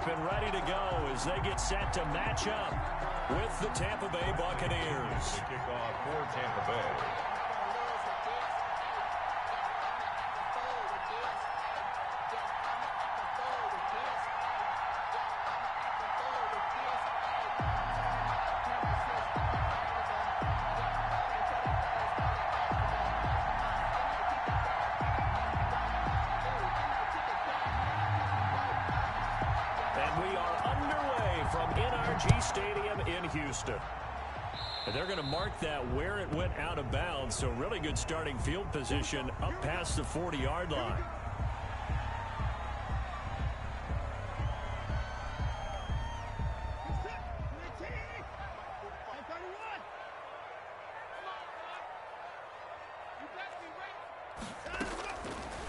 up and ready to go as they get set to match up with the Tampa Bay Buccaneers. Kickoff for Tampa Bay. Stadium in Houston. And they're going to mark that where it went out of bounds, so really good starting field position up past the 40-yard line.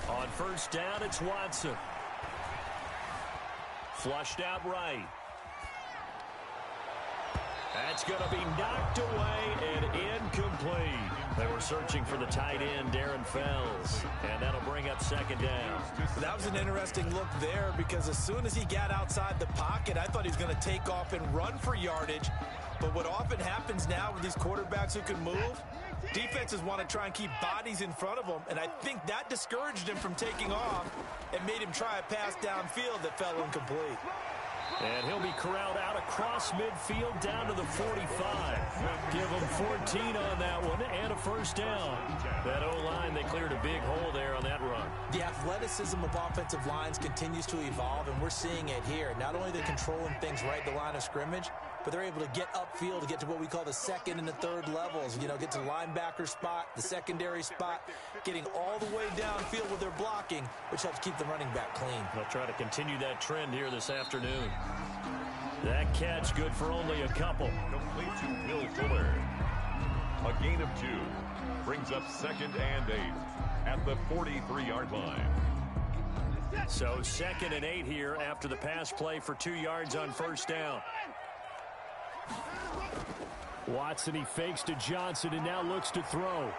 On first down, it's Watson. Flushed out right. That's going to be knocked away and incomplete. They were searching for the tight end, Darren Fells, and that'll bring up second down. That was an interesting look there because as soon as he got outside the pocket, I thought he was going to take off and run for yardage. But what often happens now with these quarterbacks who can move, defenses want to try and keep bodies in front of them, and I think that discouraged him from taking off and made him try a pass downfield that fell incomplete. And he'll be corralled out across midfield down to the 45. Give him 14 on that one and a first down. That O-line, they cleared a big hole there on that run. The athleticism of offensive lines continues to evolve, and we're seeing it here. Not only are they controlling things right at the line of scrimmage, but they're able to get upfield to get to what we call the second and the third levels. You know, get to the linebacker spot, the secondary spot, getting all the way downfield with their blocking, which helps keep the running back clean. They'll try to continue that trend here this afternoon. That catch good for only a couple. Complete to Will Fuller. A gain of 2 brings up 2nd and 8 at the 43-yard line. So 2nd and 8 here after the pass play for 2 yards on first down. Watson, he fakes to Johnson and now looks to throw.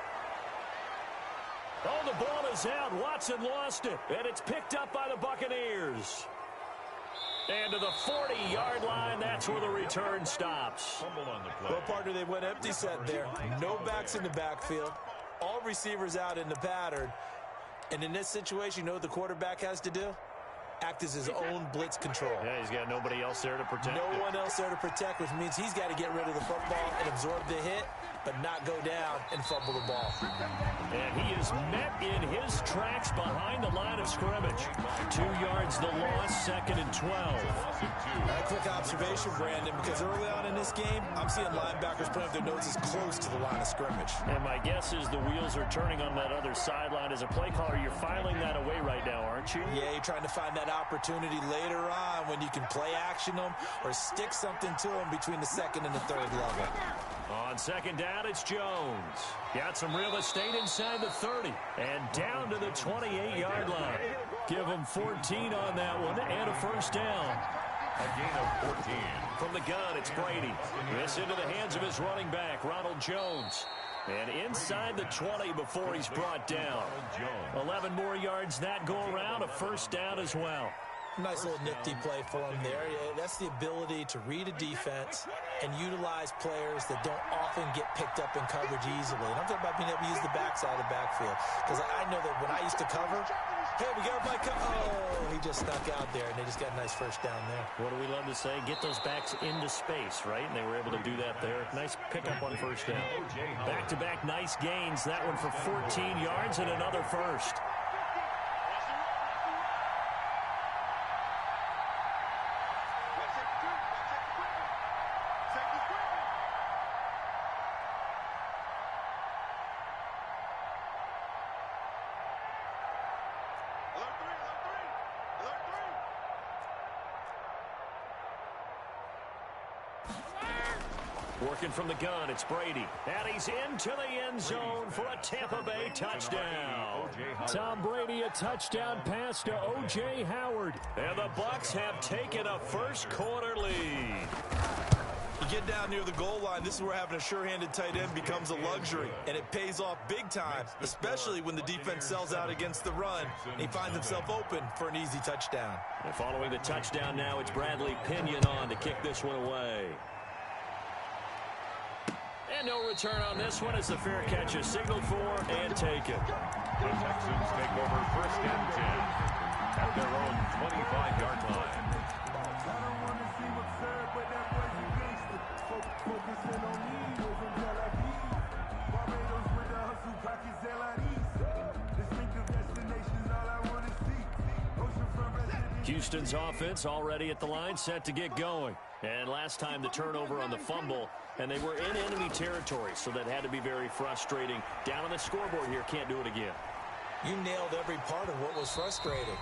Oh, the ball is out. Watson lost it, and it's picked up by the Buccaneers. And to the 40-yard line, that's where the return stops. Well, partner, they went empty set there. No backs in the backfield. All receivers out in the pattern. And in this situation, you know what the quarterback has to do? Act as his own blitz control. Yeah, he's got nobody else there to protect. No one else there to protect, which means he's got to get rid of the football and absorb the hit, but not go down and fumble the ball. And he is met in his tracks behind the line of scrimmage. 2 yards the loss, 2nd and 12. A quick observation, Brandon, because early on in this game, I'm seeing linebackers putting up their noses close to the line of scrimmage. And my guess is the wheels are turning on that other sideline. As a play caller, you're filing that away right now, aren't you? Yeah, you're trying to find that opportunity later on when you can play action them or stick something to them between the 2nd and the 3rd level. On 2nd down, it's Jones. Got some real estate inside the 30 and down to the 28-yard line. Give him 14 on that one and a first down. A gain of 14. From the gun, it's Brady. This into the hands of his running back, Ronald Jones. And inside the 20 before he's brought down. 11 more yards that go around, a first down as well. Nice little nifty play for him there. That's the ability to read a defense and utilize players that don't often get picked up in coverage easily. And I'm talking about being able to use the backside of the backfield. Because I know that when I used to cover, hey, we got my oh, he just snuck out there, and they just got a nice first down there. What do we love to say? Get those backs into space, right? And they were able to do that there. Nice pickup on first down. Back-to-back nice gains. That one for 14 yards and another first. Working from the gun, it's Brady. And he's into the end zone for a Tampa Bay touchdown. Tom Brady, a touchdown pass to O.J. Howard. And the Bucs have taken a first quarter lead. You get down near the goal line, this is where having a sure-handed tight end becomes a luxury, and it pays off big time, especially when the defense sells out against the run, and he finds himself open for an easy touchdown. And following the touchdown now, it's Bradley Pinion on to kick this one away. And no return on this one as the fair catch is signaled for and taken. The Texans take over 1st and 10 at their own 25-yard line. Houston's offense already at the line, set to get going. And last time the turnover on the fumble, and they were in enemy territory, so that had to be very frustrating. Down on the scoreboard here, can't do it again. You nailed every part of what was frustrating.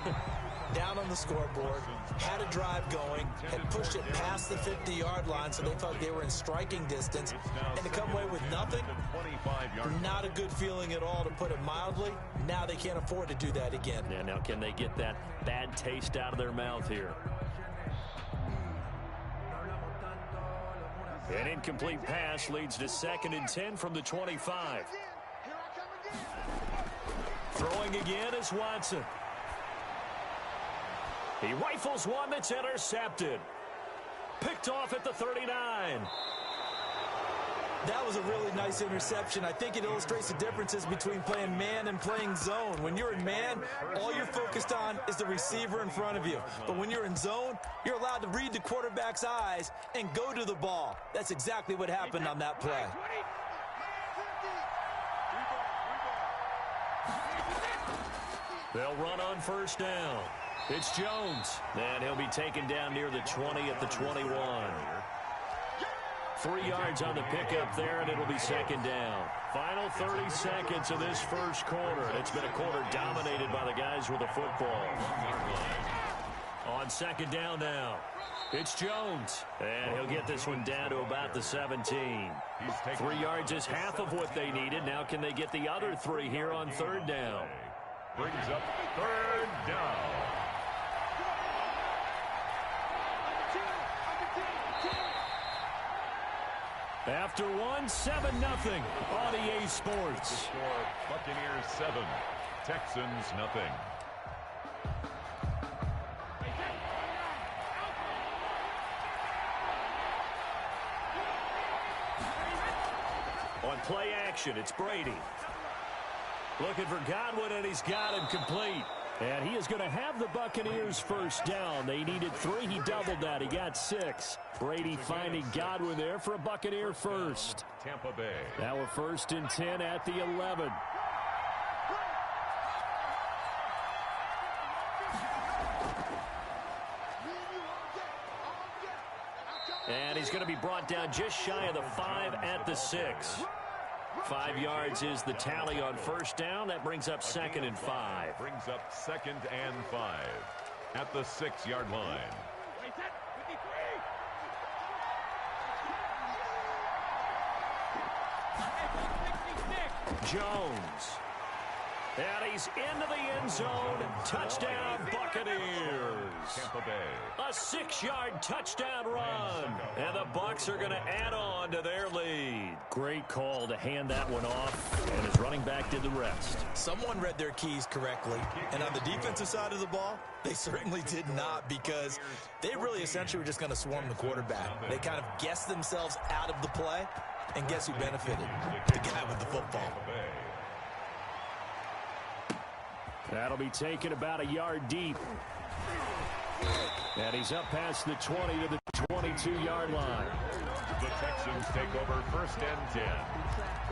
Down on the scoreboard, had a drive going, had pushed it past the 50-yard line, so they thought they were in striking distance, and to come away with nothing, not a good feeling at all, to put it mildly. Now they can't afford to do that again. Yeah, now can they get that bad taste out of their mouth here? An incomplete pass leads to 2nd and 10 from the 25. Throwing again is Watson. He rifles one that's intercepted. Picked off at the 39. That was a really nice interception. I think it illustrates the differences between playing man and playing zone. When you're in man, all you're focused on is the receiver in front of you. But when you're in zone, you're allowed to read the quarterback's eyes and go to the ball. That's exactly what happened on that play. They'll run on 1st down. It's Jones. And he'll be taken down near the 20 at the 21. 3 yards on the pickup there, and it'll be 2nd down. Final 30 seconds of this first quarter. It's been a quarter dominated by the guys with the football. On 2nd down now, it's Jones. And he'll get this one down to about the 17. 3 yards is half of what they needed. Now can they get the other 3 here on 3rd down? Brings up 3rd down. After 1, 7-0 on EA Sports. The score, Buccaneers 7, Texans nothing. On play action, it's Brady. Looking for Godwin, and he's got him complete. And he is going to have the Buccaneers 1st down. They needed 3. He doubled that. He got 6. Brady finding Godwin there for a Buccaneer 1st. Tampa Bay. Now a 1st and 10 at the 11. And he's going to be brought down just shy of the 5 at the 6. 5 yards is the tally on 1st down. That brings up 2nd and 5. Brings up 2nd and 5 at the 6-yard line. Jones. And he's into the end zone. Touchdown, Buccaneers. Tampa Bay. A 6-yard touchdown run. And the Bucs are going to add on to their lead. Great call to hand that one off. And his running back did the rest. Someone read their keys correctly. And on the defensive side of the ball, they certainly did not, because they really essentially were just going to swarm the quarterback. They kind of guessed themselves out of the play. And guess who benefited? The guy with the football. That'll be taken about a yard deep. And he's up past the 20 to the 22-yard line. The Texans take over 1st and 10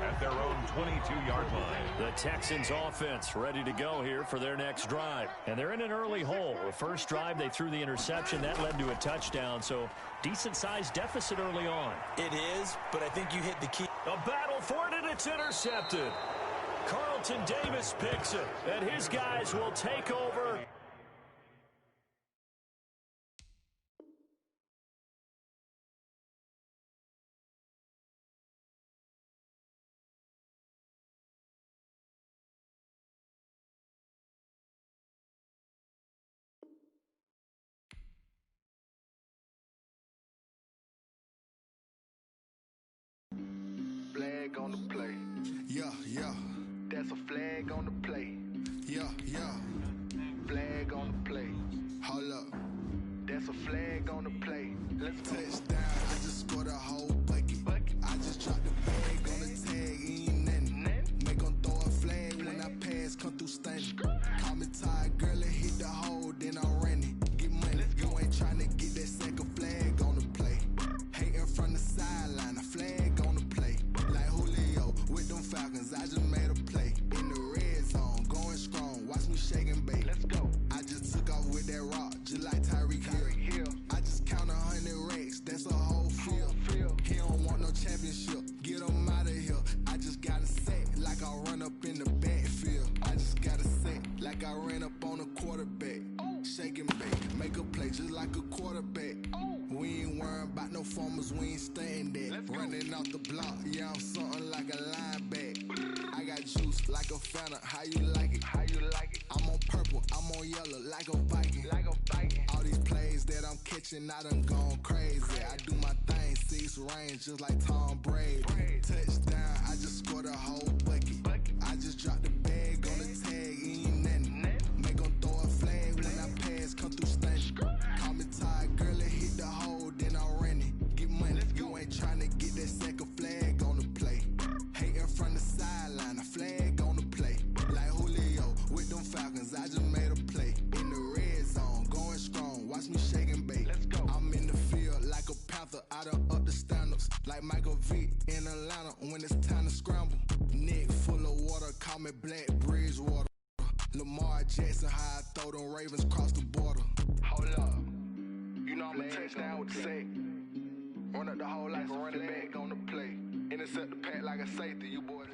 at their own 22-yard line. The Texans offense ready to go here for their next drive. And they're in an early hole. The first drive, they threw the interception. That led to a touchdown, so decent-sized deficit early on. It is, but I think you hit the key. A battle for it, and it's intercepted. Carlton Davis picks it, and his guys will take over. flag on the play. Yeah. Flag on the play. Hold up. That's a flag on the play. Let's go. Touchdown. I just scored a whole bucket. I just dropped the bag on the tag. Ain't nothing. Make them throw a flag when I pass. Come through stunning. Call me tired, girl, and hit the hole. Then I'm running. Get money. You ain't trying to get that second flag on the play. Hating from the sideline. A flag on the play. Like Julio with them Falcons. I just made a play. In the red zone. Going strong. Watch me shake and bake. Let's go. I just took off with that rock. Just like Tyreek Hill. I just count 100 racks. That's a whole field. He don't want no championship. Get him out of here. I just got to set like I run up in the backfield. I just got to set like I ran up on a quarterback. Shake and bake. Make a play just like a quarterback. We ain't worrying about no formers. We ain't staying there. Running off the block. Yeah, I'm something like a linebacker. I got juice like a Fanta. How you like it? I'm on purple. I'm on yellow like a Viking. All these plays that I'm catching, I done gone crazy. I do my thing, 6 range just like Tom Brady. Touchdown, I just scored a whole bucket. I just dropped the bag on the tag, ain't nothing. Make them throw a flag when I pass, come through stunning. Call me tired, girl, and hit the hole, then I'm running. Get money, you ain't trying to get that second flag on the play. Hating from the sideline, a flag on the play. Like Julio with them Falcons, I just made a play. In the red zone, going strong, watch me shake and bake. Let's go. I'm in the field like a Panther, I done up the standards. Like Michael Vick in Atlanta when it's time to scramble. Neck full of water, call me Black Bridgewater. Lamar Jackson, how I throw them Ravens cross the border. Hold up, you know I'm a touchdown with the sack. Run up the whole like a running back on the play. Intercept the pack like a safety, you boys.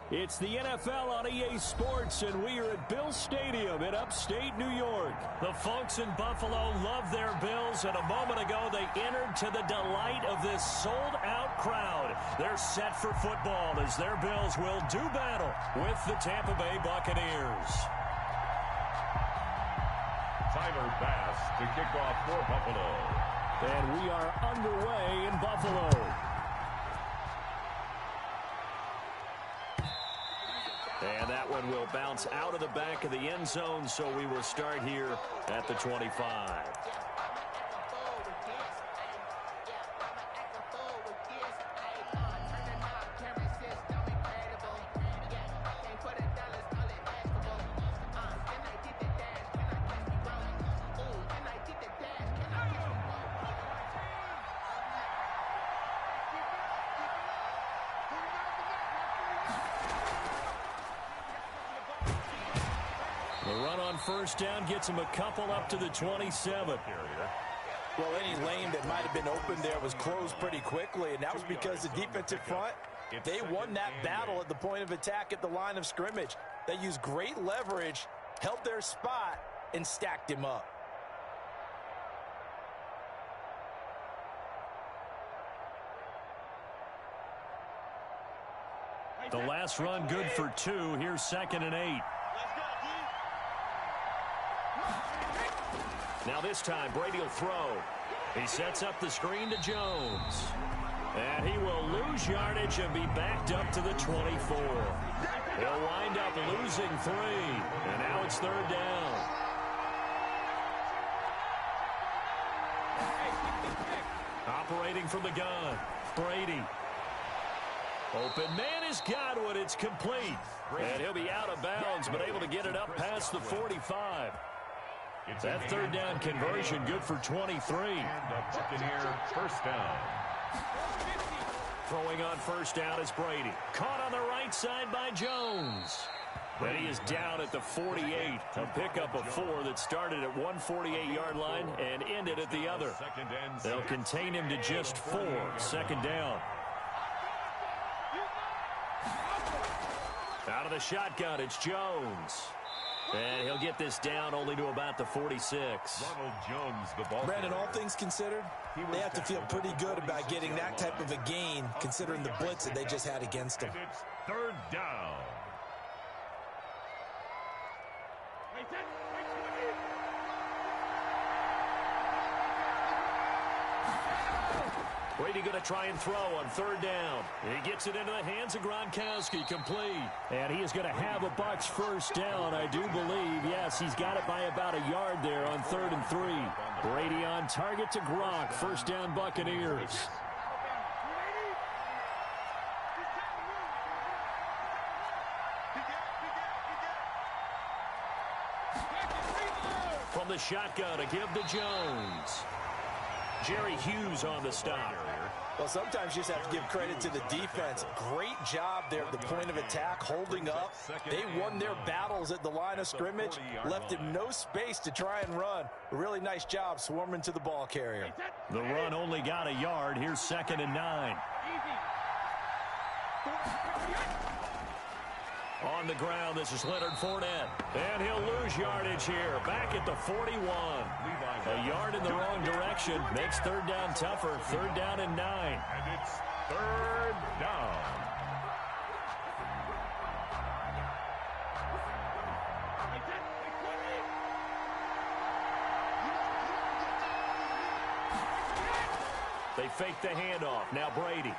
It's the NFL on EA Sports, and we are at Bill Stadium in upstate New York. The folks in Buffalo love their Bills, and a moment ago they entered to the delight of this sold-out crowd. They're set for football as their Bills will do battle with the Tampa Bay Buccaneers. Tyler Bass to kick off for Buffalo. And we are underway in Buffalo. And that one will bounce out of the back of the end zone, so we will start here at the 25. First down gets him a couple up to the 27. Well, any lane that might have been open there was closed pretty quickly, and that was because the defensive front, they won that battle at the point of attack at the line of scrimmage. They used great leverage, held their spot, and stacked him up. The last run good for 2. Here's 2nd and 8. Now this time, Brady will throw. He sets up the screen to Jones. And he will lose yardage and be backed up to the 24. He'll wind up losing 3. And now it's 3rd down. Operating from the gun, Brady. Open man has got one. It's complete. And he'll be out of bounds, but able to get it up past the 45. That 3rd down conversion good for 23. And a Buccaneer first down. Throwing on first down is Brady. Caught on the right side by Jones. And he is down at the 48. A pickup of 4 that started at 148-yard line and ended at the other. They'll contain him to just 4. 2nd down. Out of the shotgun, it's Jones. And he'll get this down only to about the 46. Ronald Jones, the ball. Brandon, all things considered, they have to feel pretty good about getting that type of a gain, considering the blitz that they just had against them. And it's 3rd down. Brady going to try and throw on third down. He gets it into the hands of Gronkowski, complete. And he is going to have a Bucs first down, I do believe. Yes, he's got it by about a yard there on 3rd and 3. Brady on target to Gronk. First down, Buccaneers. From the shotgun, a give to Jones. Jerry Hughes on the stop. Well, sometimes you just have to give credit to the defense. Great job there at the point of attack, holding up. They won their battles at the line of scrimmage, left him no space to try and run. A really nice job swarming to the ball carrier. The run only got a yard. Here's 2nd and 9. On the ground, this is Leonard Fournette. And he'll lose yardage here. Back at the 41. A yard in the wrong direction. Makes third down tougher. 3rd down and 9. And it's 3rd down. They fake the handoff. Now Brady.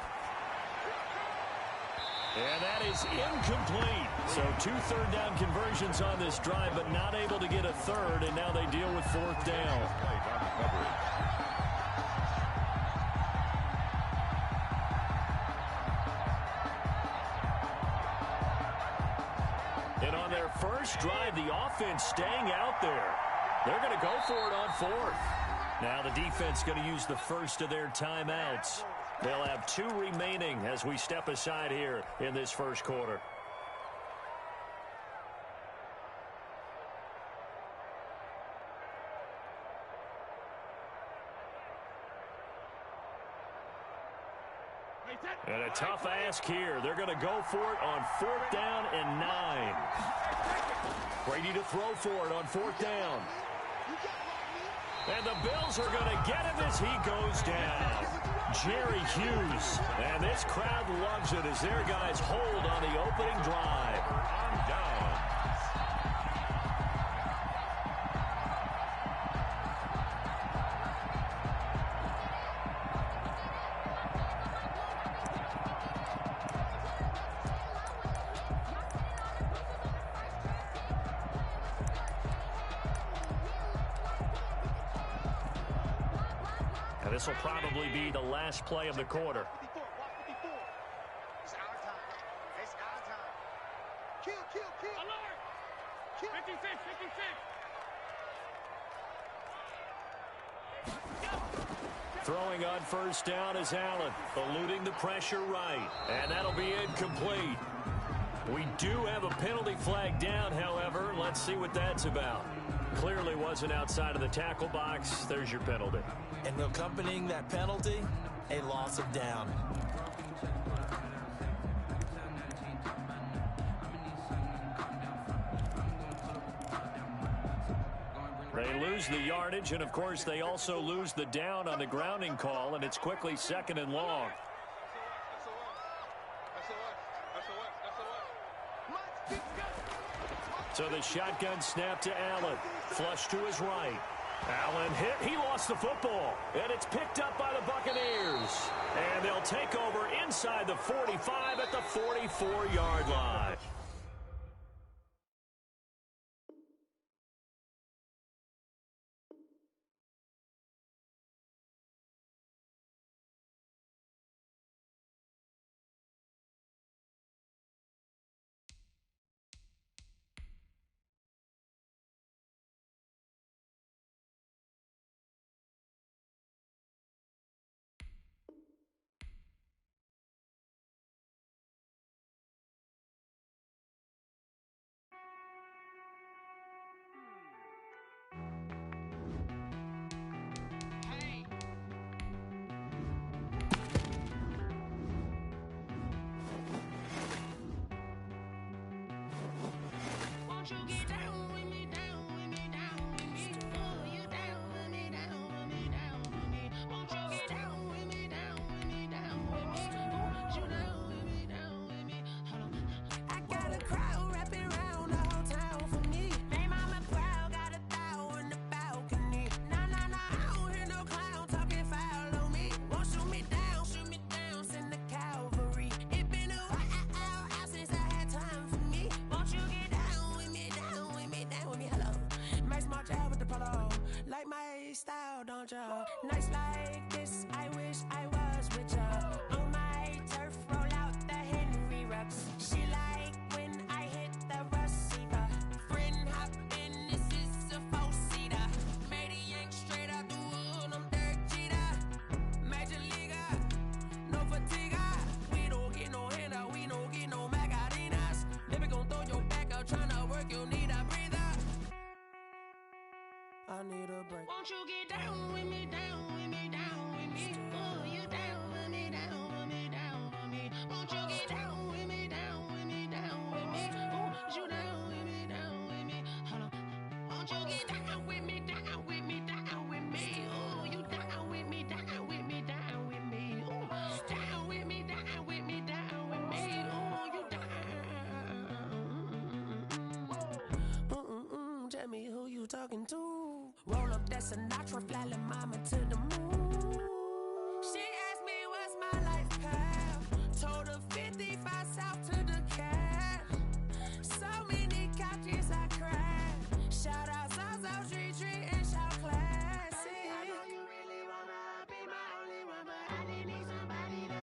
And that is incomplete. So 2 third-down conversions on this drive, but not able to get a third, and now they deal with 4th down. And on their first drive, the offense staying out there. They're going to go for it on 4th. Now the defense going to use the first of their timeouts. They'll have 2 remaining as we step aside here in this first quarter. And a tough ask here. They're going to go for it on 4th down and 9. Brady to throw for it on 4th down. And the Bills are going to get him as he goes down. Jerry Hughes. And this crowd loves it as their guys hold on the opening drive. On down. This will probably be the last play of the quarter. It's our time. It's our time. Kill. Alert! 56. Throwing on first down is Allen, eluding the pressure right. And that'll be incomplete. We do have a penalty flag down, however. Let's see what that's about. Clearly wasn't outside of the tackle box. There's your penalty. And accompanying that penalty, a loss of down. They lose the yardage, and of course they also lose the down on the grounding call, and it's quickly 2nd and long. So the shotgun snap to Allen. Flush to his right. Allen hit. He lost the football. And it's picked up by the Buccaneers. And they'll take over inside the 45 at the 44-yard line. style, don't ya? Nights like this, I wish I was with ya. On my turf, roll out the Henry rocks. She like when I hit the receiver. Friend hop in, this is a four-seater. Maniac straight out the wood, I'm Derek Jeter. Major leaguer, no fatigue. We don't get no handout, we don't get no Macarinas. Baby gon' throw your back out, tryna work, you need a breather. I need a break. Won't you get down with me, down with me, down with me? Oh, you down with me, down with me, down with me. Won't you get down with me, down with me, down with me? Oh, you down with me, down with me? Hold on. Won't you get down with me, down with me, down with me? Oh, you down with me, down with me, down with me? Oh, down with me, down with me, down with me? Oh, you down. Tell me who you talking to. Roll up that Sinatra, fly la mama to the moon. She asked me what's my life path. Told her 55 south to the cat. So many couches I cried. Shout out Zazo, Tree, and shout classic. I know you really wanna be my only one, but I didn't need somebody to.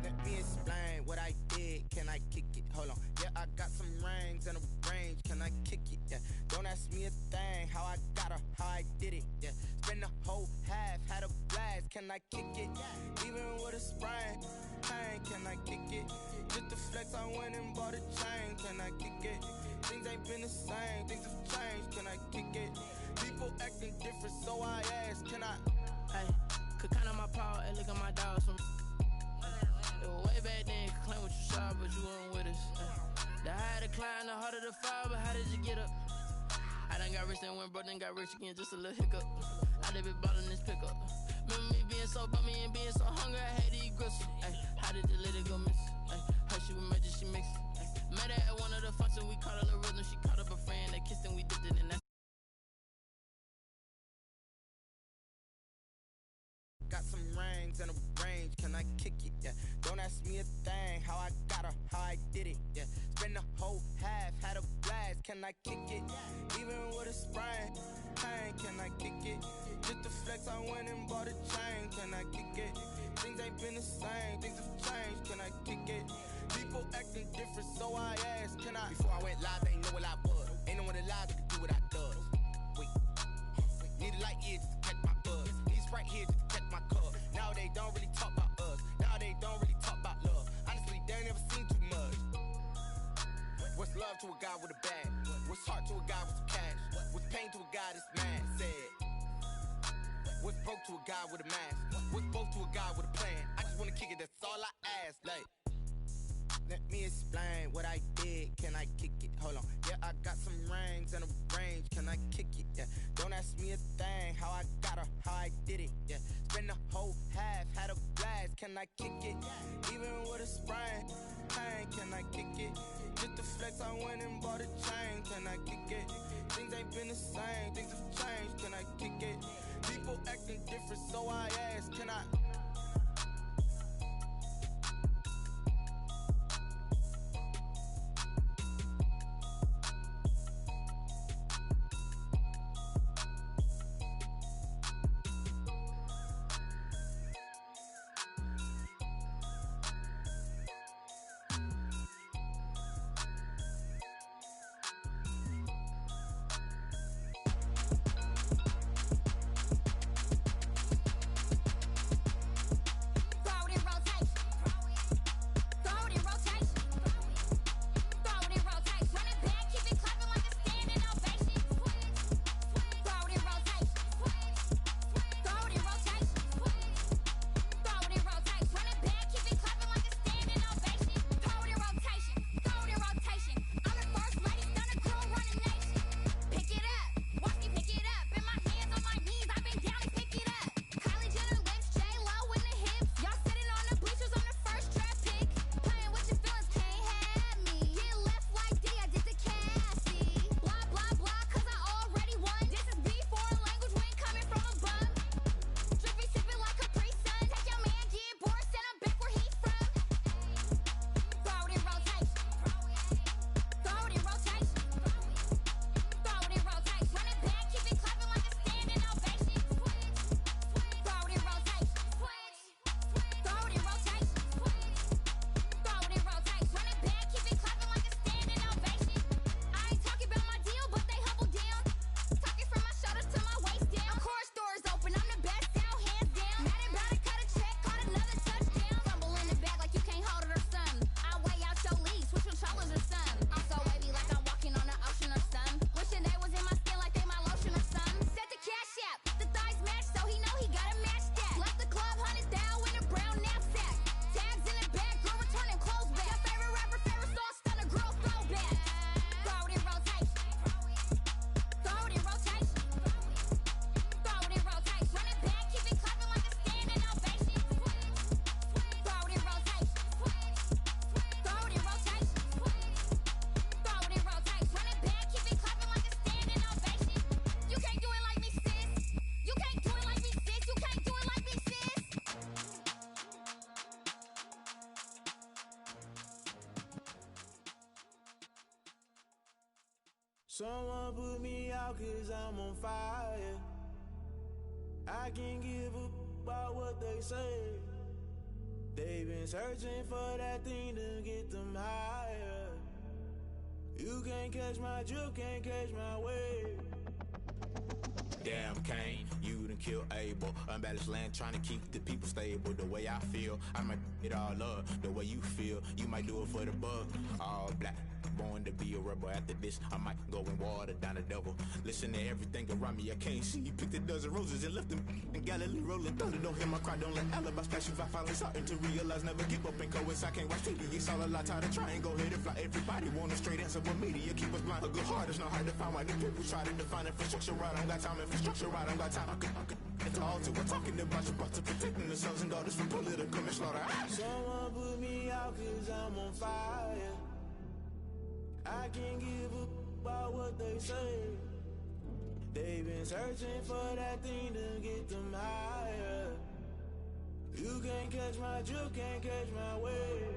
Let me explain what I did. Can I kick it? Hold on. Yeah, I got some rings and a range. Can I kick it? Yeah. Don't ask me a thing. How I got her, how I did it. Yeah. Spend the whole half, had a blast. Can I kick it? Even with a sprain. Pain, can I kick it? Just the flex, I went and bought a chain. Can I kick it? Things ain't been the same. Things have changed. Can I kick it? People acting different, so I ask. Can I? Hey, could count on my paw and look at my dogs from. Way back then, could claim what you saw, but you weren't with us. The higher the climb, the harder the fall, but how did you get up? I done got rich, then went broke, then got rich again, just a little hiccup. I done been ballin' this pickup. Remember me being so bummy and being so hungry, I had to eat gristle. Ay, how did the lady go miss? Ay, her she was magic, she mixed. Met her at one of the functions, we caught her the rhythm, she caught up a friend, they kissed and we dipped it, and that's. Got some rings and a range, can I kick it? Yeah. Don't ask me a thing, how I got her, how I did it. Yeah. Spend the whole half, had a blast, can I kick it? Even with a sprain, pain, can I kick it? Just the flex, I went and bought a chain, can I kick it? Things ain't been the same, things have changed, can I kick it? People acting different, so I asked, can I? Before I went live, they ain't know what I was. Ain't no one alive that could do what I does. Wait, need a light ear just to catch my buzz. Need Sprite here just to catch my cup. Now they don't really talk about us. Now they don't really talk about love. Honestly, they ain't never seen too much. What's love to a guy with a bag? What's heart to a guy with some cash? What's pain to a guy that's mad? Said. What's broke to a guy with a mask? What's both to a guy with a plan? I just wanna kick it, that's all I ask. Like, let me explain what I did. Can I kick it? Hold on. Yeah, I got some rings and a range. Can I kick it, yeah. Don't ask me a thing, how I got her, how I did it, yeah. Spend the whole half, had a blast, can I kick it? Even with a sprain, pain, can I kick it? Just to flex, I went and bought a chain, can I kick it? Things ain't been the same, things have changed, can I kick it? People acting different, so I ask, can I? Someone put me out 'cause I'm on fire. I can't give a about what they say. They've been searching for that thing to get them higher. You can't catch my drift, can't catch my wave. Damn Kane, you done killed Abel. Unbalanced land trying to keep the people stable. The way I feel, I might it all up. The way you feel, you might do it for the bug. All black, born to be a rebel. After this, I might go and water down the devil. Listen to everything around me, I can't see. Picked a dozen roses and left them in Galilee rolling thunder. Don't hear my cry, don't let alibis pass you. I finally starting to realize, never give up and coexist. I can't watch TV, it's all a lot. Tired of trying, go ahead and fly. Everybody want a straight answer, but media keep us blind. A good heart is not hard to find. Why the people try to define infrastructure right? I don't got time, infrastructure right, I don't got time. I could it's all to we're talking about your brother protecting the sons and daughters from political manslaughter. Someone put me out 'cause I'm on fire. I can't give a about what they say. They've been searching for that thing to get them higher. You can't catch my drift, can't catch my wave.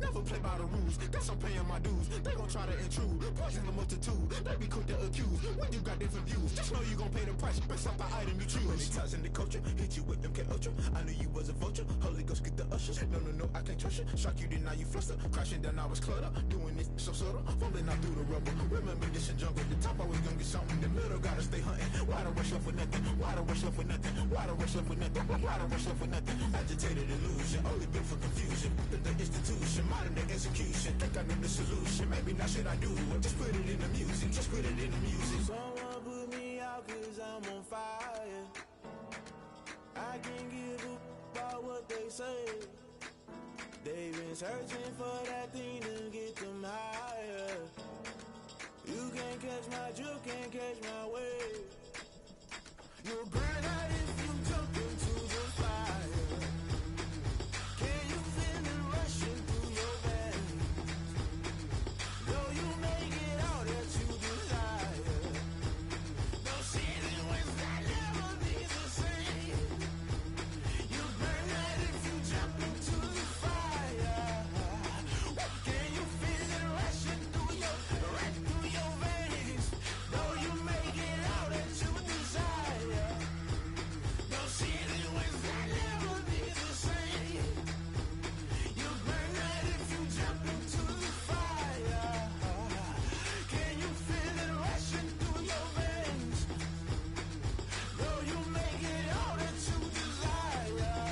Never play by the rules, guess I'm paying my dues. They gon' try to intrude, poison the multitude. They be quick to accuse, when you got different views. Just know you gon' pay the price, based off the item you choose. Many times in the culture, hit you with MK Ultra. I knew you was a vulture, Holy Ghost get the ushers. No, I can't trust you. Shock you, then now you fluster. Crashing down, I was clutter. Doing this so subtle, fumbling out through the rubble. Remember this in jungle, the top always gonna get something. In the middle, gotta stay hunting. Why the rush left with nothing? Why the rush left with nothing? Why the rush left with nothing? Why the rush left with nothing? Agitated illusion, only built for confusion. The institution, modern day execution. Think I know the solution, maybe not should I do it. Just put it in the music, just put it in the music. Someone put me out 'cause I'm on fire. I can't give a about what they say. They've been searching for that thing to get them higher. You can't catch my drift, can't catch my wave. You'll burn out if you jump into the fire. Can you feel it rushing through your veins? Though you make it all that you desire. No ceiling wins that never be the same. You'll burn out if you jump into the fire. Can you feel it rushing through your veins? Though you make it all that you desire. No ceiling wins that never be the same. You'll burn out if you jump into the fire. Can you feel it rushing through your veins? Though you make it all that you desire.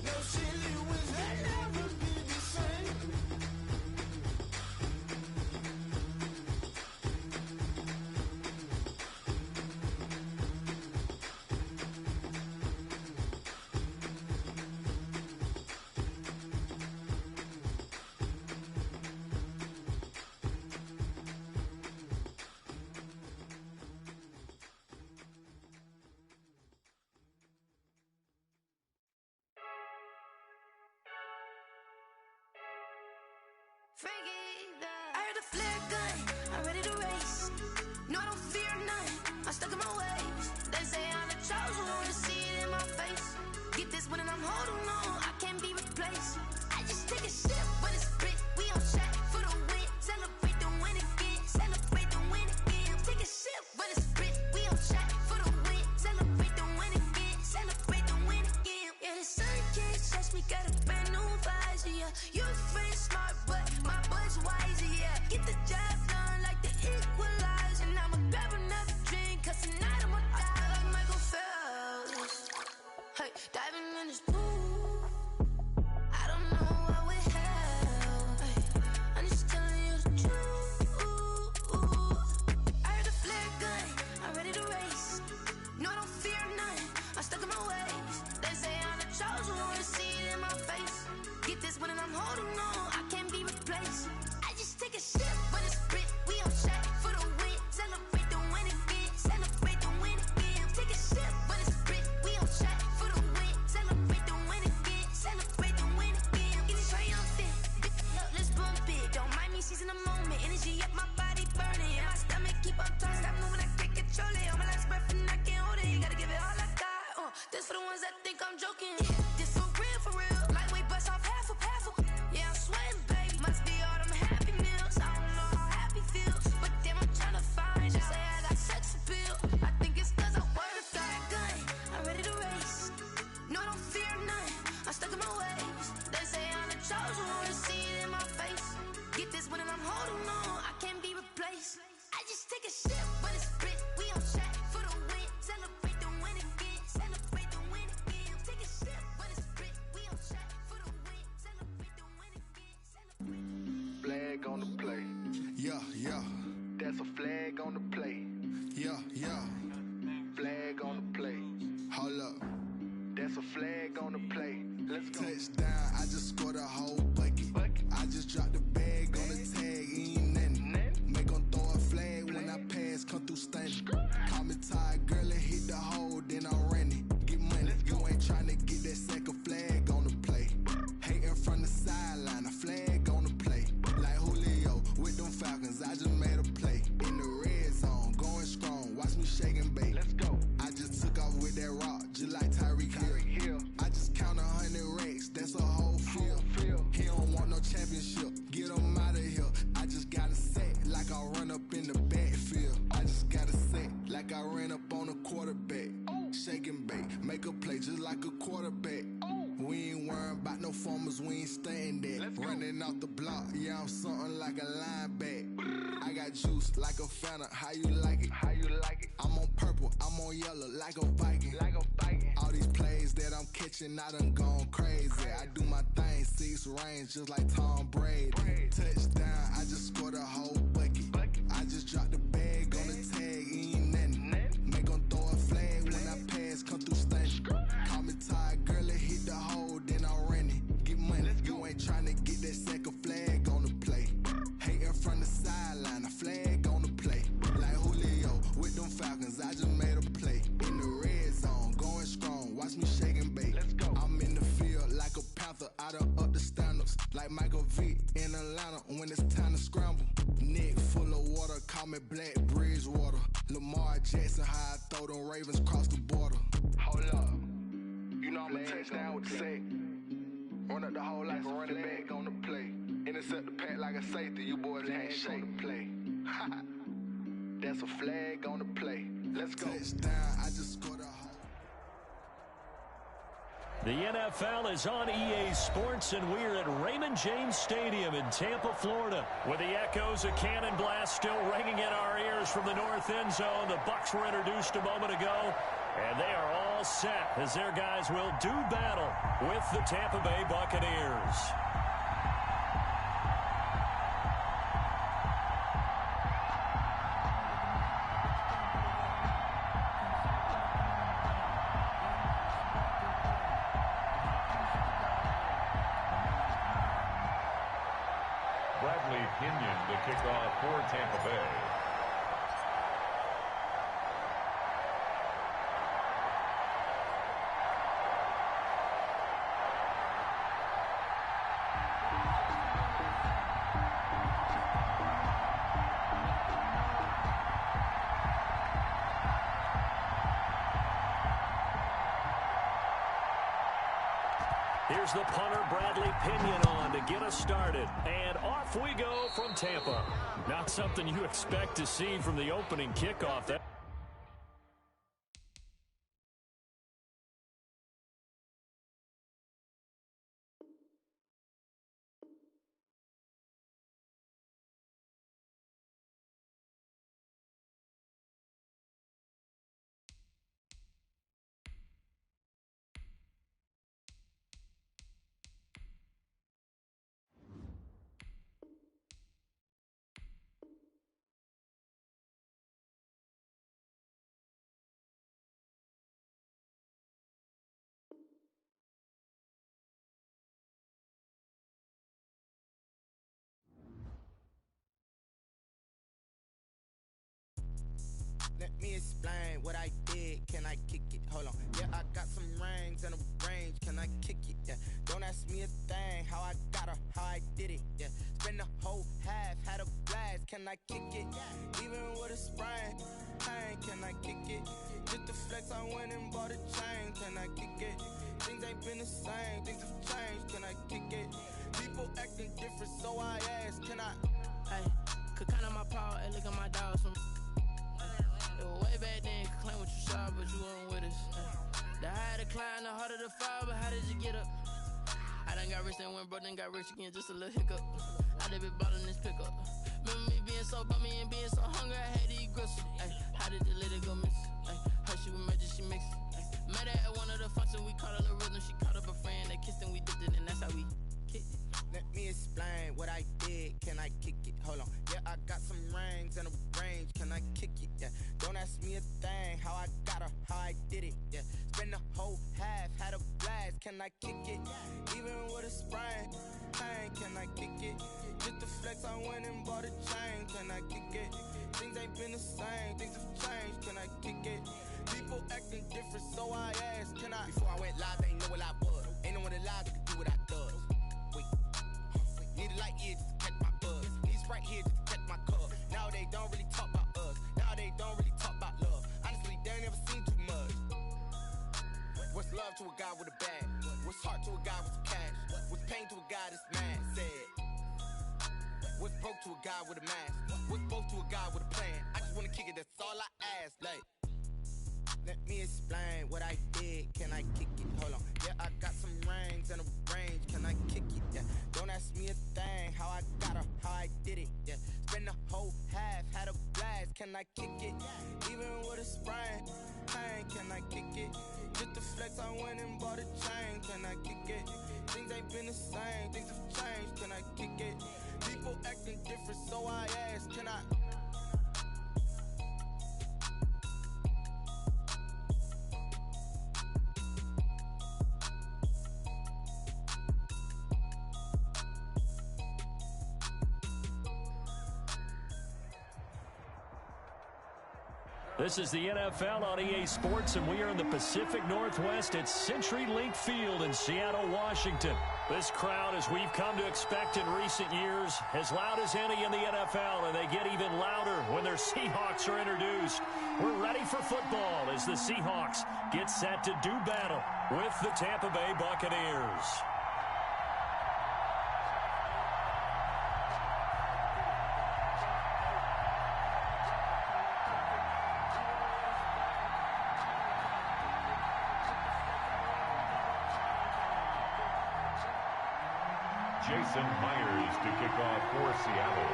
No ceiling wins that never be the same. I heard the flare gun, I'm ready to race. No, I don't fear nothing, I'm stuck in my ways. They say I'm the chosen one, to see it in my face. Get this one and I'm holding on, I can't be replaced. I just take a sip, but it's spit, we on track for the win. Celebrate the win again, celebrate the win again. Take a sip, but it's spit, we on track for the win. Celebrate the win again, celebrate the win again. Yeah, the sun can't touch me, got a brand new visor, yeah. Your friend smart, but my bud's wiser, yeah. Get the job done like the equalizer. And I'ma grab another drink, cause tonight I'ma die like Michael Phelps. Hey, diving in this pool, I don't know what would help. Hey, I'm just telling you the truth. I heard the flare gun, I'm ready to race. No, I don't fear nothing, I'm stuck in my ways. They say I'm the chosen one, to see it in my face. Get this one and I'm holding on, I can't be replaced. I just take a sip, but it's spit, we on track for the win. Celebrate the win again, celebrate the win again. Take a sip, but it's spit, we on track for the win. Celebrate the win again, celebrate the win again. Get it triumphant, look, let's bump it. Don't mind me seizing the moment, energy up my body burning. And my stomach keep on turning, stop moving, I can't control it. On my last breath and I can't hold it, you gotta give it all I got. This for the ones that think I'm joking. This for real, lightweight bust off half a. Yeah, I'm sweating, baby, must be all them happy meals. I don't know how happy feels, but damn, I'm tryna find you. Say I got sex appeal, I think it's cause I wear a fire gun. I'm ready to race, no, I don't fear nothing, I'm stuck in my ways. They say I'm the chosen one, to see it in my face. Get this one and I'm holding on, I can't be replaced. I just take a sip, but it's spit, we on track for the win. Celebrate the win again, celebrate the win again. Take a sip, but it's spit, we on track for the win. Celebrate the win again, celebrate. Flag on the play. Yeah, yeah. That's a flag on the play. Yeah, yeah. Flag on the play. Hold up. That's a flag on the play. Let's go. Touchdown, I just scored a whole bucket. I just dropped the bag on the tag, ain't nothing. Make 'em throw a flag when I pass, come through stunning. Call me tired, girl, and hit the hole, then I'm running. Get money, you ain't tryna get that second flag on the play. Hating from the sideline, a flag on the play. Like Julio with them Falcons, I just made a play. In the red zone, going strong, watch me shake and bake. Let's go. I just took off with that rock, just like Tyreek Hill. I just count 100 racks, that's a whole field. He don't want no championship, get him out of here. I just got a set, like I run up in the backfield. I just got a set, like I ran up on a quarterback. Shake and bake, make a play just like a quarterback. We ain't worrying about no formers, we ain't staying there. Running off the block, yeah, I'm something like a lineback. I got juice like a Fanta, how you like it? How you like it? I'm on purple, I'm on yellow, like a Viking. Like a Viking. All these plays that I'm catching, I done gone crazy. I do my thing, 6 range, just like Tom Brady. Touchdown, I just scored a whole bucket. I just dropped the bag on the tag, ain't nothing. Make 'em throw a flag when I pass, come through stunning. Call me tired, girl, and hit the hole, then I'm running. Get money, you Michael Vick in Atlanta when it's time to scramble. Neck full of water, call me Black Bridgewater. Lamar Jackson, how I throw them Ravens across the border. Hold up, you know I'm a touchdown with the sack. Run up the whole like a running back on the play. Intercept the pack like a safety, you boys can't shake the play. That's a flag on the play. Let's go. Touchdown, I just scored a home. The NFL is on EA Sports, and we're at Raymond James Stadium in Tampa, Florida, with the echoes of cannon blast still ringing in our ears from the north end zone. The Bucs were introduced a moment ago, and they are all set as their guys will do battle with the Tampa Bay Buccaneers. Pinion to kick off for Tampa Bay. Here's the punter, Bradley Pinion, on to get us started. And off we go from Tampa. Not something you expect to see from the opening kickoff. Let me explain what I did. Can I kick it? Hold on. Yeah, I got some rings and a range. Can I kick it? Yeah. Don't ask me a thing. How I got her, how I did it. Yeah. Spend the whole half, had a blast. Can I kick it? Even with a sprain. Pain, can I kick it? Just the flex, I went and bought a chain. Can I kick it? Things ain't been the same. Things have changed. Can I kick it? People acting different, so I ask. Can I? Hey, could count on my power and look at my dogs from. Way back then, could claim what you saw, but you weren't with us. The higher the climb, the harder the fall, but how did you get up? I done got rich, then went broke, then got rich again, just a little hiccup. I done been bought in this pickup. Remember me being so bummy and being so hungry, I had to eat gristle. Ay, how did the lady go miss? Ay, her she with magic, she mixed. Met her at one of the functions, we caught a little rhythm, she caught up a friend, they kissed and we dipped it, and that's how we kicked it. Let me explain what I did. Can I kick it? Hold on. Yeah, I got some rings and a range. Can I kick it? Yeah. Don't ask me a thing. How I got her, how I did it. Yeah. Spend the whole half, had a blast. Can I kick it? Even with a sprain. Pain, can I kick it? Just the flex, I went and bought a chain. Can I kick it? Things ain't been the same. Things have changed. Can I kick it? People acting different, so I asked. Can I? Before I went live, they ain't know what I was. Ain't no one alive that could do what I does. Need a light here just to catch my buzz. Need Sprite here just to catch my cup. Now they don't really talk about us. Now they don't really talk about love. Honestly, they ain't never seen too much. What's love to a guy with a bag? What's heart to a guy with some cash? What's pain to a guy that's mad? Said. What's broke to a guy with a mask? What's both to a guy with a plan? I just wanna kick it, that's all I ask. Like, let me explain what I did. Can I kick it? Hold on. Yeah, I got some rings and a range. Can I kick it? Yeah. Don't ask me a thing. How I got her, how I did it. Yeah. Spend the whole half, had a blast. Can I kick it? Even with a sprain. Pain, can I kick it? Just the flex, I went and bought a chain. Can I kick it? Things ain't been the same. Things have changed. Can I kick it? People acting different, so I ask. Can I? This is the NFL on EA Sports, and we are in the Pacific Northwest at CenturyLink Field in Seattle, Washington. This crowd, as we've come to expect in recent years, as loud as any in the NFL, and they get even louder when their Seahawks are introduced. We're ready for football as the Seahawks get set to do battle with the Tampa Bay Buccaneers. Jason Myers to kick off for Seattle.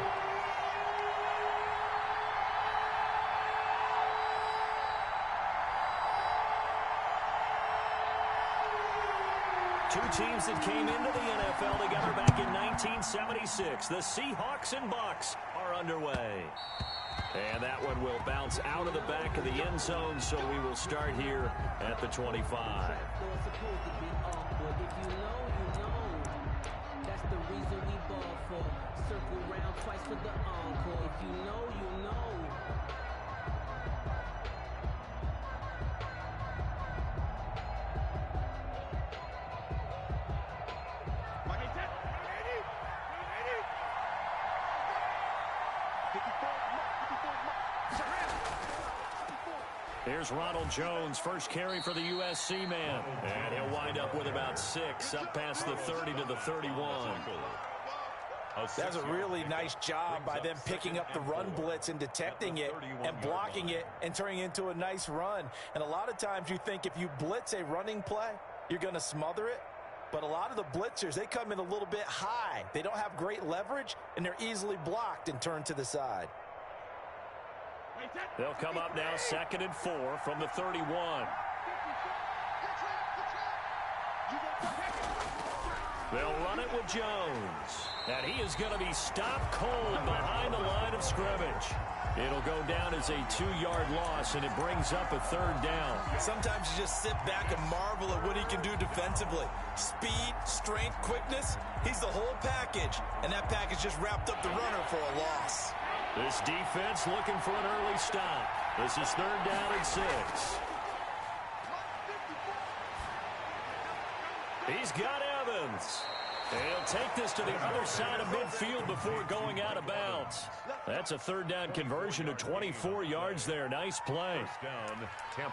Two teams that came into the NFL together back in 1976. The Seahawks and Bucs are underway. And that one will bounce out of the back of the end zone, so we will start here at the 25. The reason we ball for. Circle round twice for the encore. If you know, you know. Here's Ronald Jones, first carry for the USC man. And he'll wind up with about 6, up past the 30 to the 31. That's a really nice job by them picking up the run blitz and detecting it and blocking it and turning it into a nice run. And a lot of times you think if you blitz a running play, you're going to smother it. But a lot of the blitzers, they come in a little bit high. They don't have great leverage, and they're easily blocked and turned to the side. They'll come up now 2nd and 4 from the 31. They'll run it with Jones. And he is going to be stopped cold behind the line of scrimmage. It'll go down as a 2-yard loss, and it brings up a 3rd down. Sometimes you just sit back and marvel at what he can do defensively. Speed, strength, quickness, he's the whole package. And that package just wrapped up the runner for a loss. This defense looking for an early stop. This is 3rd down and 6. He's got Evans. And he'll take this to the other side of midfield before going out of bounds. That's a 3rd down conversion of 24 yards there. Nice play.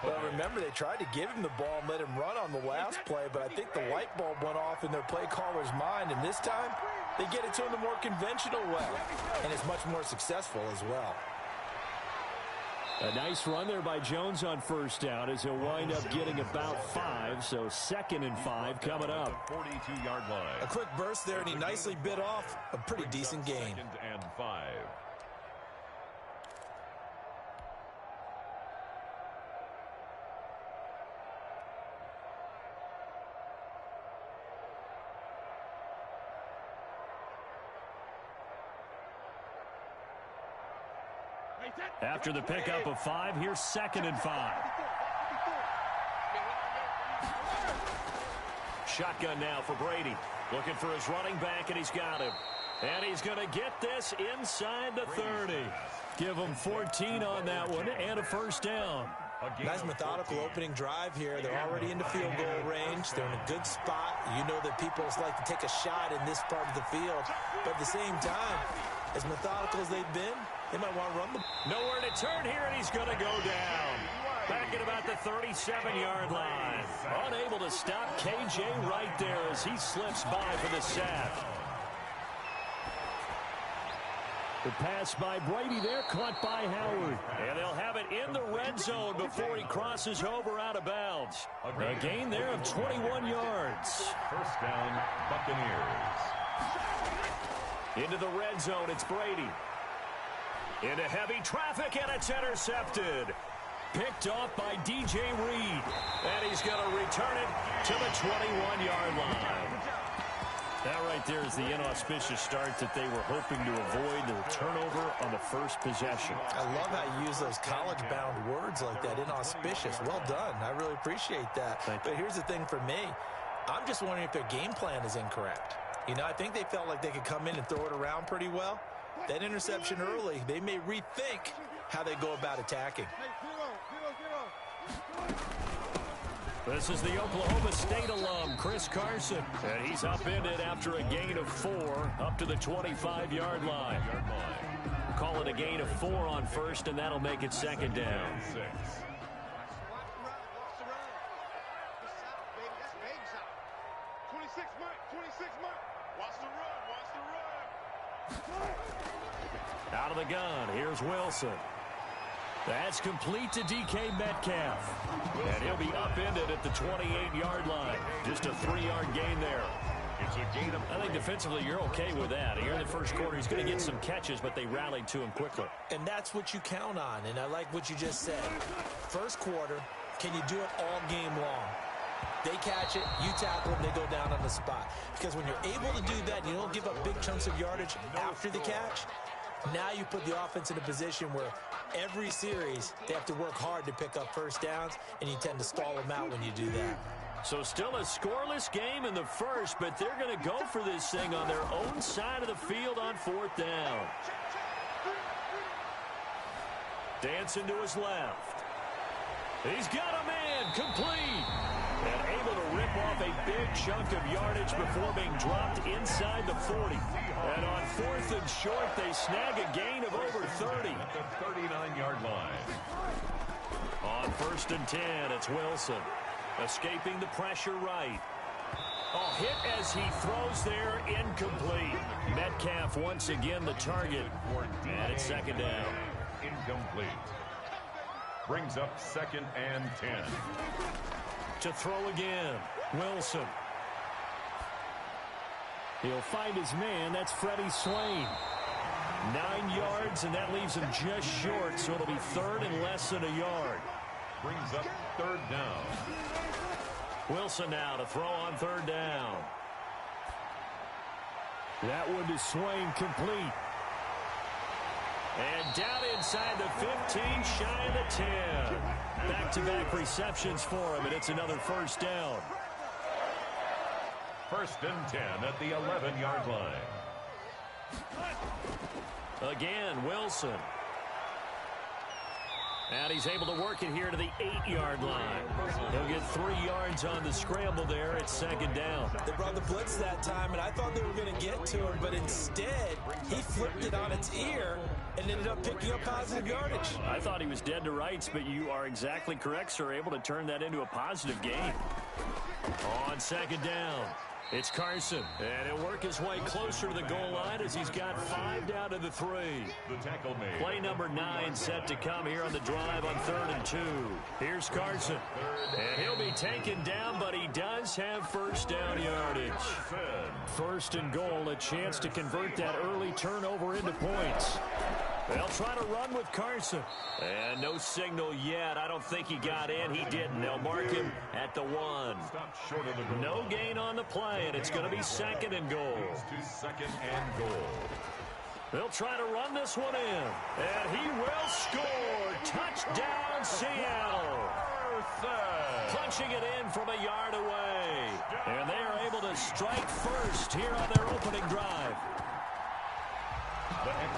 Well, remember, they tried to give him the ball and let him run on the last play, but I think the light bulb went off in their play caller's mind, and this time they get it to him the more conventional way, and it's much more successful as well. A nice run there by Jones on 1st down as he'll wind up getting about 5, so 2nd and 5 coming up. 42-yard line. A quick burst there, and he nicely bit off a pretty decent gain. 2nd and 5. After the pickup of 5, here's 2nd and 5. Shotgun now for Brady. Looking for his running back, and he's got him. And he's going to get this inside the 30. Give him 14 on that one and a 1st down. Nice methodical opening drive here. They're already into field goal range. They're in a good spot. You know that people like to take a shot in this part of the field. But at the same time, as methodical as they've been, they might want to run the... Nowhere to turn here, and he's going to go down. Back at about the 37-yard line. Unable to stop KJ right there as he slips by for the sack. The pass by Brady there, caught by Howard. And they'll have it in the red zone before he crosses over out of bounds. A gain there of 21 yards. 1st down, Buccaneers. Into the red zone, it's Brady. Into heavy traffic, and it's intercepted. Picked off by DJ Reed. And he's going to return it to the 21-yard line. That right there is the inauspicious start that they were hoping to avoid, the turnover on the first possession. I love how you use those college-bound words like that, inauspicious. Well done. I really appreciate that. But here's the thing for me. I'm just wondering if their game plan is incorrect. You know, I think they felt like they could come in and throw it around pretty well. That interception early, they may rethink how they go about attacking. This is the Oklahoma State alum, Chris Carson. And he's upended after a gain of 4 up to the 25-yard line. Call it a gain of 4 on first, and that'll make it second down. Out of the gun, here's Wilson. That's complete to DK Metcalf. And he'll be upended at the 28-yard line. Just a 3-yard gain there. It's a gain of 3. I think defensively you're okay with that. Here in the first quarter, he's going to get some catches, but they rallied to him quickly. And that's what you count on, and I like what you just said. First quarter, can you do it all game long? They catch it, you tackle them, they go down on the spot. Because when you're able to do that, you don't give up big chunks of yardage after the catch. Now you put the offense in a position where every series they have to work hard to pick up first downs, and you tend to stall them out when you do that. So still a scoreless game in the first, but they're going to go for this thing on their own side of the field on 4th down. Dancing to his left. He's got a man, complete. And able to rip off a big chunk of yardage before being dropped inside the 40. And on 4th and short, they snag a gain of over 30. At the 39-yard line. On 1st and 10, it's Wilson. Escaping the pressure right. Oh, hit as he throws there, incomplete. Metcalf once again the target. And it's second down. Incomplete. Brings up 2nd and 10. To throw again, Wilson. He'll find his man. That's Freddie Swain. 9 yards, and that leaves him just short, so it'll be 3rd and less than a yard. Brings up 3rd down. Wilson now to throw on 3rd down. That one to Swain, complete. And down inside the 15, shy of the 10. Back-to-back receptions for him, and it's another first down. 1st and 10 at the 11-yard line. Again, Wilson. And he's able to work it here to the 8-yard line. He'll get 3 yards on the scramble there. It's second down. They brought the blitz that time, and I thought they were going to get to him, but instead, he flipped it on its ear and ended up picking up positive yardage. I thought he was dead to rights, but you are exactly correct, sir. Able to turn that into a positive gain. On second down, it's Carson. And he'll work his way closer to the goal line as he's got 5 down to the 3. The tackle made. Play number 9 set to come here on the drive on 3rd and 2. Here's Carson. And he'll be taken down, but he does have first down yardage. 1st and goal, a chance to convert that early turnover into points. They'll try to run with Carson. And no signal yet. I don't think he got in. He didn't. They'll mark him at the 1. No gain on the play, and it's going to be 2nd and goal. To 2nd and goal. They'll try to run this one in. And he will score. Touchdown, Seattle. Punching it in from a yard away. And they are able to strike first here on their opening drive.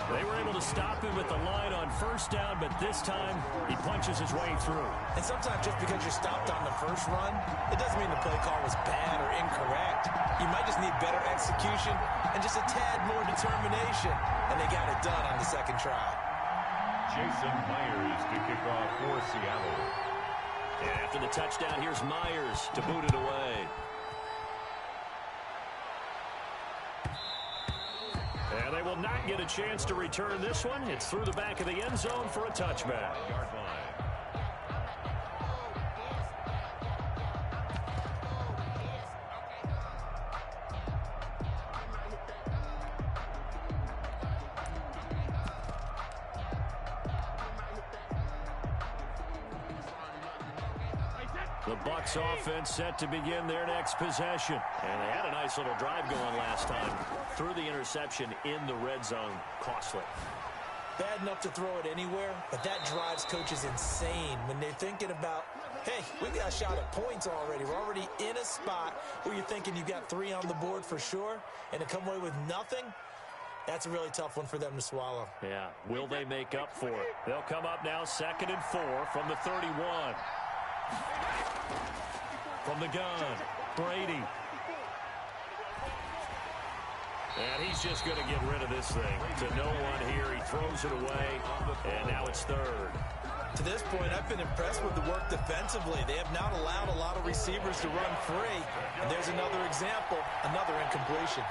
They were able to stop him at the line on first down, but this time he punches his way through. And sometimes just because you're stopped on the first run, it doesn't mean the play call was bad or incorrect. You might just need better execution and just a tad more determination, and they got it done on the second try. Jason Myers to kick off for Seattle. And after the touchdown, here's Myers to boot it away. And they will not get a chance to return this one. It's through the back of the end zone for a touchback. Yard line. The Bucs offense set to begin their next possession. And they had a nice little drive going last time. Threw the interception in the red zone. Costly. Bad enough to throw it anywhere, but that drives coaches insane when they're thinking about, hey, we got a shot at points already. We're already in a spot where you're thinking you've got 3 on the board for sure, and to come away with nothing, that's a really tough one for them to swallow. Yeah, will they make up for it? They'll come up now 2nd and 4 from the 31. From the gun, Brady. And he's just going to get rid of this thing. To no one here. He throws it away, and now it's third. To this point, I've been impressed with the work defensively. They have not allowed a lot of receivers to run free. And there's another example, another incompletion.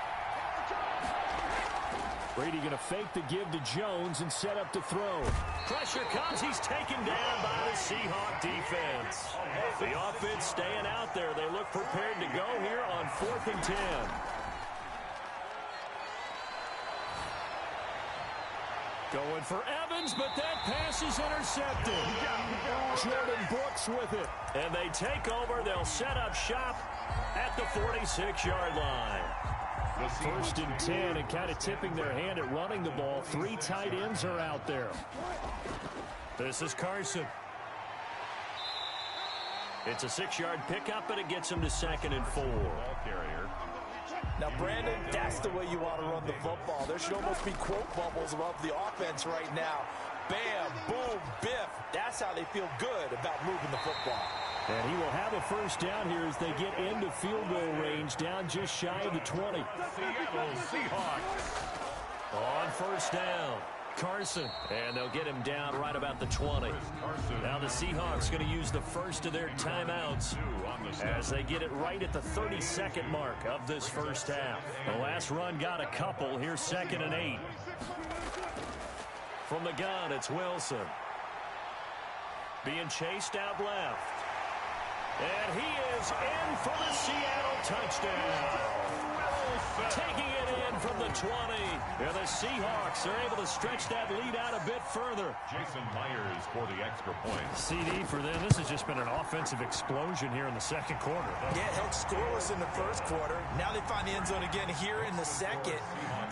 Brady going to fake the give to Jones and set up to throw. Pressure comes. He's taken down by the Seahawk defense. The offense staying out there. They look prepared to go here on 4th and 10. Going for Evans, but that pass is intercepted. Jordan Brooks with it. And they take over. They'll set up shop at the 46-yard line. 1st and 10, and kind of tipping their hand at running the ball. 3 tight ends are out there. This is Carson. It's a 6-yard pickup, and it gets him to 2nd and 4. Now, Brandon, that's the way you want to run the football. There should almost be quote bubbles above the offense right now. Bam, boom, biff. That's how they feel good about moving the football. And he will have a first down here as they get into field goal range, down just shy of the 20. Seattle Seahawks. On 1st down, Carson. And they'll get him down right about the 20. Now the Seahawks going to use the first of their timeouts as they get it right at the 32nd mark of this first half. The last run got a couple. Here's 2nd and 8. From the gun, it's Wilson. Being chased out left. And he is in for the Seattle touchdown. Taking it in from the 20. And the Seahawks are able to stretch that lead out a bit further. Jason Myers for the extra point. CD for them. This has just been an offensive explosion here in the 2nd quarter. Yeah, held scoreless in the 1st quarter. Now they find the end zone again here in the 2nd.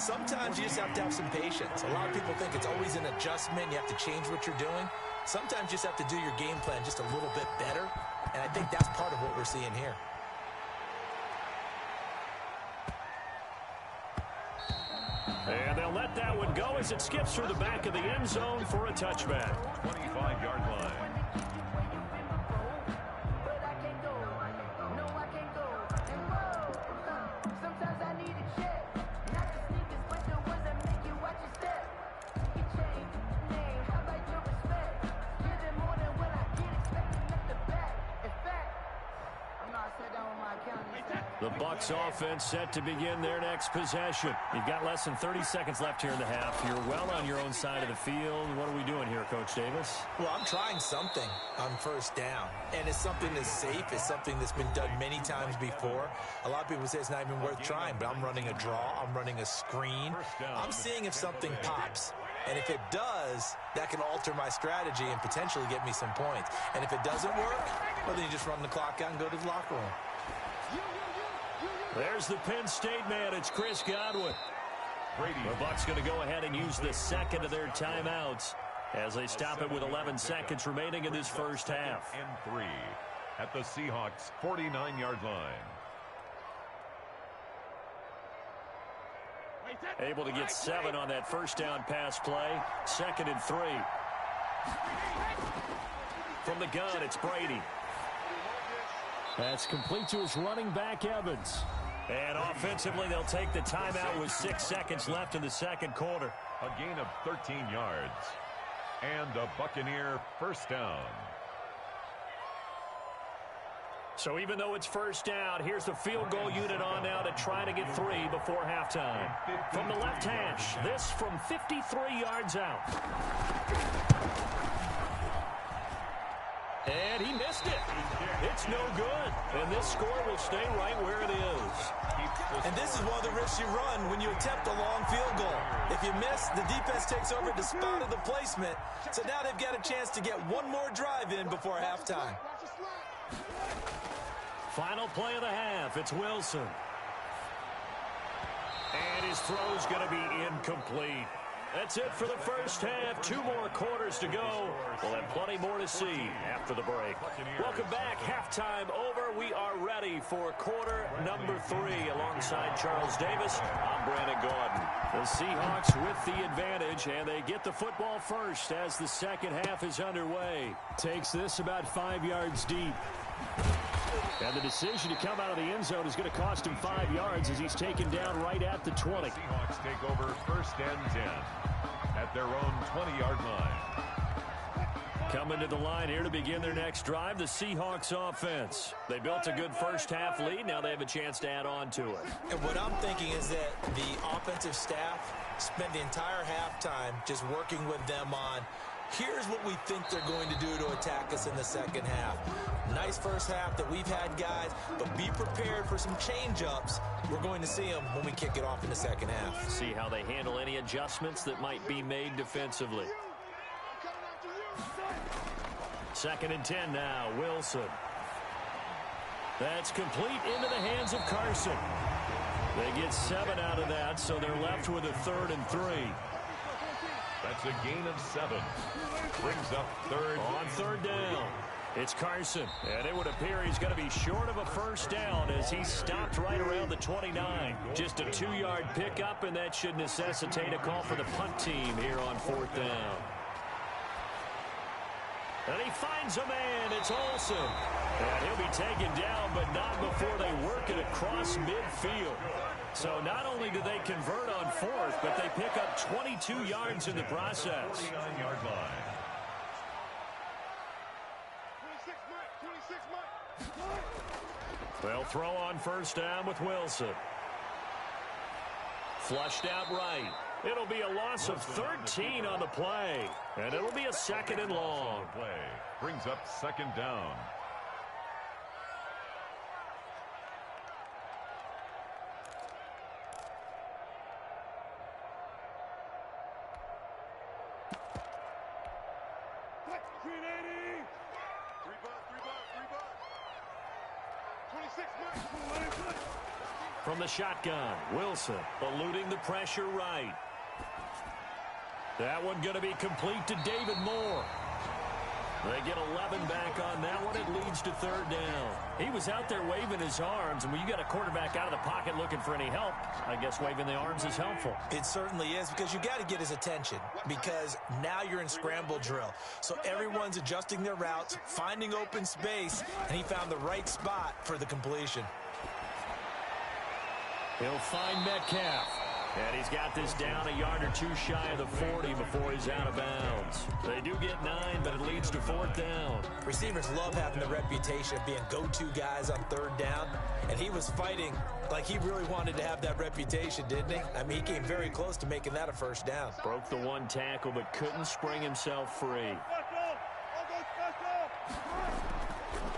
Sometimes you just have to have some patience. A lot of people think it's always an adjustment. You have to change what you're doing. Sometimes you just have to do your game plan just a little bit better. And I think that's part of what we're seeing here. And they'll let that one go as it skips through the back of the end zone for a touchback. 25-yard line. The Bucs offense set to begin their next possession. You've got less than 30 seconds left here in the half. You're well on your own side of the field. What are we doing here, Coach Davis? Well, I'm trying something on 1st down. And it's something that's safe. It's something that's been done many times before. A lot of people say it's not even worth trying, but I'm running a draw. I'm running a screen. I'm seeing if something pops. And if it does, that can alter my strategy and potentially get me some points. And if it doesn't work, well, then you just run the clock out and go to the locker room. There's the Penn State man. It's Chris Godwin. The Bucs going to go ahead and use the 2nd of their timeouts as they stop it with 11 seconds remaining in this first half. And 3 at the Seahawks' 49-yard line. Able to get 7 on that first down pass play. 2nd and 3. From the gun, it's Brady. That's complete to his running back, Evans. And offensively, they'll take the timeout with 6 seconds left in the 2nd quarter. A gain of 13 yards. And a Buccaneer first down. So even though it's first down, here's the field goal unit on now to try to get 3 before halftime. From the left hash, this from 53 yards out. And he missed it. It's no good. And this score will stay right where it is. And this is one of the risks you run when you attempt a long field goal. If you miss, the defense takes over the spot of the placement. So now they've got a chance to get one more drive in before halftime. Final play of the half. It's Wilson. And his throw's going to be incomplete. That's it for the first half. 2 more quarters to go. We'll have plenty more to see after the break. Welcome back. Halftime over. We are ready for quarter number 3. Alongside Charles Davis, I'm Brandon Gordon. The Seahawks with the advantage, and they get the football first as the second half is underway. Takes this about 5 yards deep. And the decision to come out of the end zone is going to cost him 5 yards as he's taken down right at the 20. Seahawks take over 1st and 10 at their own 20-yard line. Coming to the line here to begin their next drive, the Seahawks offense. They built a good first-half lead. Now they have a chance to add on to it. And what I'm thinking is that the offensive staff spent the entire halftime just working with them on, here's what we think they're going to do to attack us in the second half. Nice first half that we've had, guys, but be prepared for some change-ups. We're going to see them when we kick it off in the second half. See how they handle any adjustments that might be made defensively. 2nd and 10 now, Wilson. That's complete into the hands of Carson. They get 7 out of that, so they're left with a 3rd and 3. That's a gain of 7. Brings up 3rd. On 3rd down, it's Carson. And it would appear he's going to be short of a first down as he stopped right around the 29. Just a 2-yard pickup, and that should necessitate a call for the punt team here on 4th down. And he finds a man. It's Olsen. And he'll be taken down, but not before they work it across midfield. So not only do they convert on 4th, but they pick up 22 yards in the process. 29-yard line. They'll throw on 1st down with Wilson. Flushed out right. It'll be a loss of 13 on the play. And it'll be a 2nd and long. Play brings up 2nd down. From the shotgun, Wilson eluding the pressure right. That one going to be complete to David Moore. They get 11 back on that one. It leads to 3rd down. He was out there waving his arms, and when you got a quarterback out of the pocket looking for any help, I guess waving the arms is helpful. It certainly is, because you got to get his attention, because now you're in scramble drill. So everyone's adjusting their routes, finding open space, and he found the right spot for the completion. He'll find Metcalf. And he's got this down a yard or 2 shy of the 40 before he's out of bounds. They do get 9, but it leads to 4th down. Receivers love having the reputation of being go-to guys on 3rd down. And he was fighting like he really wanted to have that reputation, didn't he? I mean, he came very close to making that a 1st down. Broke the 1 tackle, but couldn't spring himself free.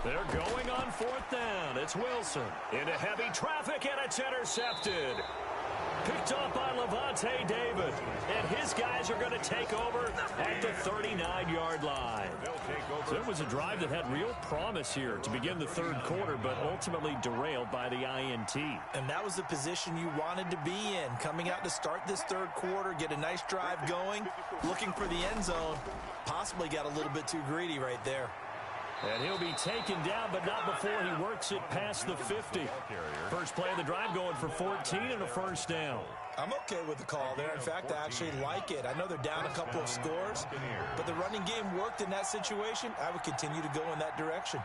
They're going on 4th down. It's Wilson into heavy traffic, and it's intercepted. Picked off by Levante David. And his guys are going to take over at the 39-yard line. So it was a drive that had real promise here to begin the 3rd quarter, but ultimately derailed by the INT. And that was the position you wanted to be in. Coming out to start this 3rd quarter, get a nice drive going, looking for the end zone. Possibly got a little bit too greedy right there. And he'll be taken down, but not before he works it past the 50. First play of the drive going for 14 and a 1st down. I'm okay with the call there. In fact, I actually like it. I know they're down a couple of scores, but the running game worked in that situation. I would continue to go in that direction.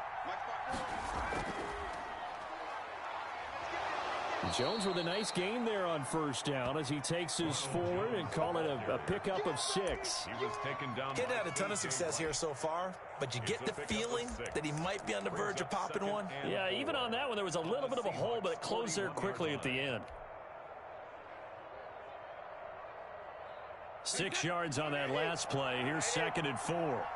Jones with a nice gain there on 1st down as he takes his forward and call it a pickup of 6. He was taken down. Getting had a ton of success here so far, but you get the feeling that he might be on the verge of popping one. Yeah, even on that one, there was a little bit of a hole, but it closed there quickly at the end. 6 yards on that last play. Here's 2nd and 4.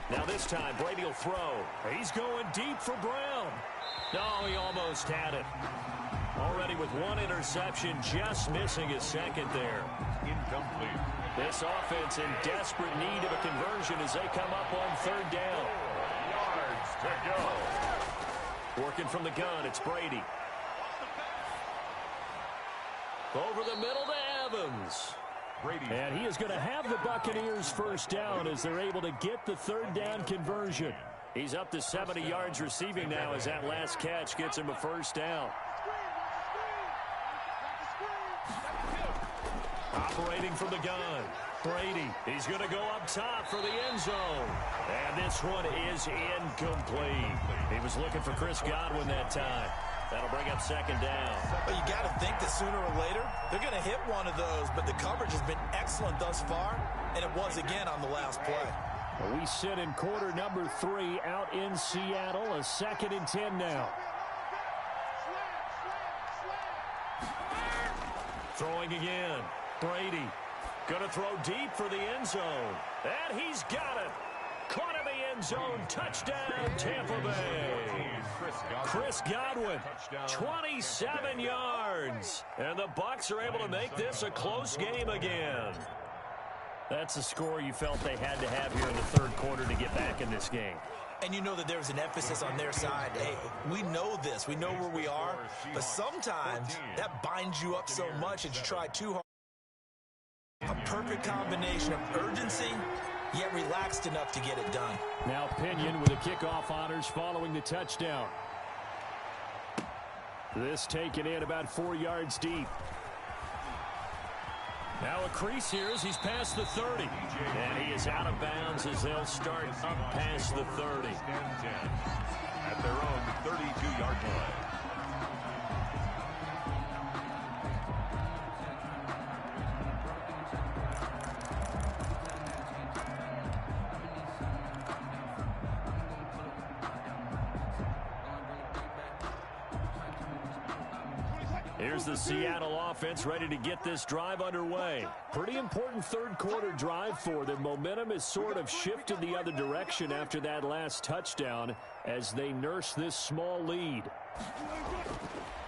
Now this time, Brady will throw. He's going deep for Brown. No, he almost had it. Already with 1 interception, just missing his 2nd there. Incomplete. This offense in desperate need of a conversion as they come up on 3rd down. Yards to go. Working from the gun, it's Brady. Over the middle to Evans. And he is going to have the Buccaneers 1st down as they're able to get the 3rd down conversion. He's up to 70 yards receiving now as that last catch gets him a 1st down. Operating from the gun. Brady, he's going to go up top for the end zone. And this one is incomplete. He was looking for Chris Godwin that time. That'll bring up second down. Well, you got to think that sooner or later, they're going to hit one of those, but the coverage has been excellent thus far, and it was again on the last play. We sit in quarter number 3 out in Seattle, a 2nd and 10 now. Throwing again. Brady going to throw deep for the end zone. And he's got it. Caught in the end zone. Touchdown, Tampa Bay. Chris Godwin, 27 yards. And the Bucs are able to make this a close game again. That's a score you felt they had to have here in the third quarter to get back in this game. And you know that there was an emphasis on their side. Hey, we know this. We know where we are. But sometimes that binds you up so much that you try too hard. A perfect combination of urgency, yet relaxed enough to get it done. Now Pinion with the kickoff honors following the touchdown. This taken in about 4 yards deep. Now a crease here as he's past the 30. And he is out of bounds as they'll start up past the 30. At their own 32-yard line. Here's the Seattle offense ready to get this drive underway. Pretty important third quarter drive for them. Momentum has sort of shifted the other direction after that last touchdown as they nurse this small lead.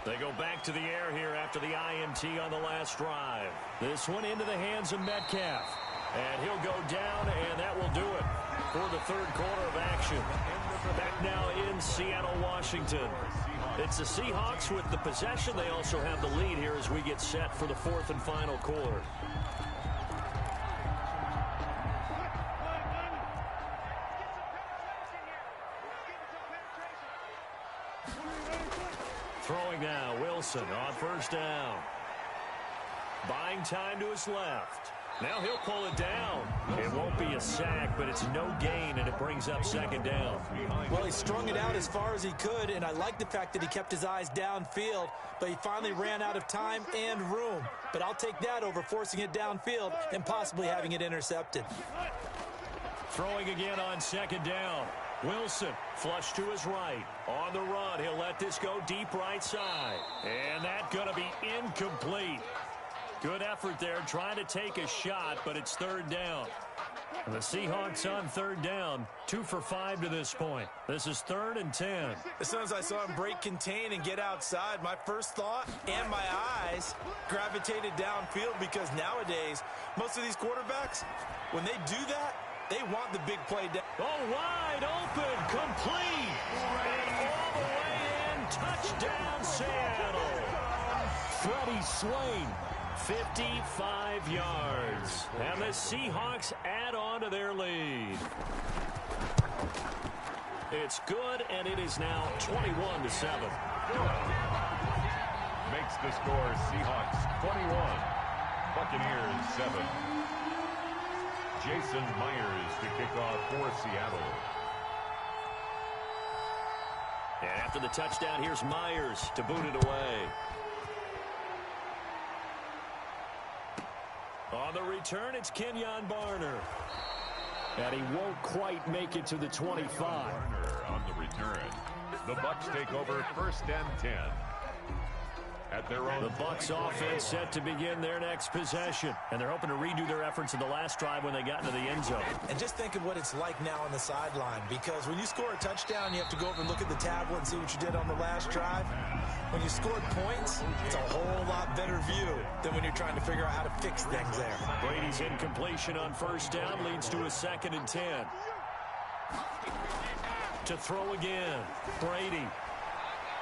They go back to the air here after the INT on the last drive. This one into the hands of Metcalf. And he'll go down, and that will do it for the third quarter of action. Back now in Seattle, Washington. It's the Seahawks with the possession. They also have the lead here as we get set for the fourth and final quarter. Throwing now, Wilson on first down. Buying time to his left. Now he'll pull it down. It won't be a sack, but it's no gain, and it brings up second down. Well, he strung it out as far as he could, and I like the fact that he kept his eyes downfield, but he finally ran out of time and room. But I'll take that over forcing it downfield and possibly having it intercepted. Throwing again on second down. Wilson, flush to his right. On the run, he'll let this go deep right side. And that's going to be incomplete. Good effort there, trying to take a shot, but it's third down. And the Seahawks on third down, 2 for 5 to this point. This is 3rd and 10. As soon as I saw him break contain and get outside, my first thought and my eyes gravitated downfield because nowadays, most of these quarterbacks, when they do that, they want the big play down. Oh, wide open, complete. And all the way in, touchdown Seattle. Freddie Swain. 55 yards. And the Seahawks add on to their lead. It's good, and it is now 21-7. Makes the score Seahawks 21, Buccaneers 7. Jason Myers to kick off for Seattle. And after the touchdown, here's Myers to boot it away. On the return, it's Kenyon Barner. And he won't quite make it to the 25. Barner on the return. The Bucs take over 1st and 10. At their own. The Bucs offense set to begin their next possession. And they're hoping to redo their efforts in the last drive when they got into the end zone. And just think of what it's like now on the sideline, because when you score a touchdown, you have to go over and look at the tablet and see what you did on the last drive. When you scored points, it's a whole lot better view than when you're trying to figure out how to fix things there. Brady's incompletion on first down leads to a 2nd and 10. To throw again, Brady.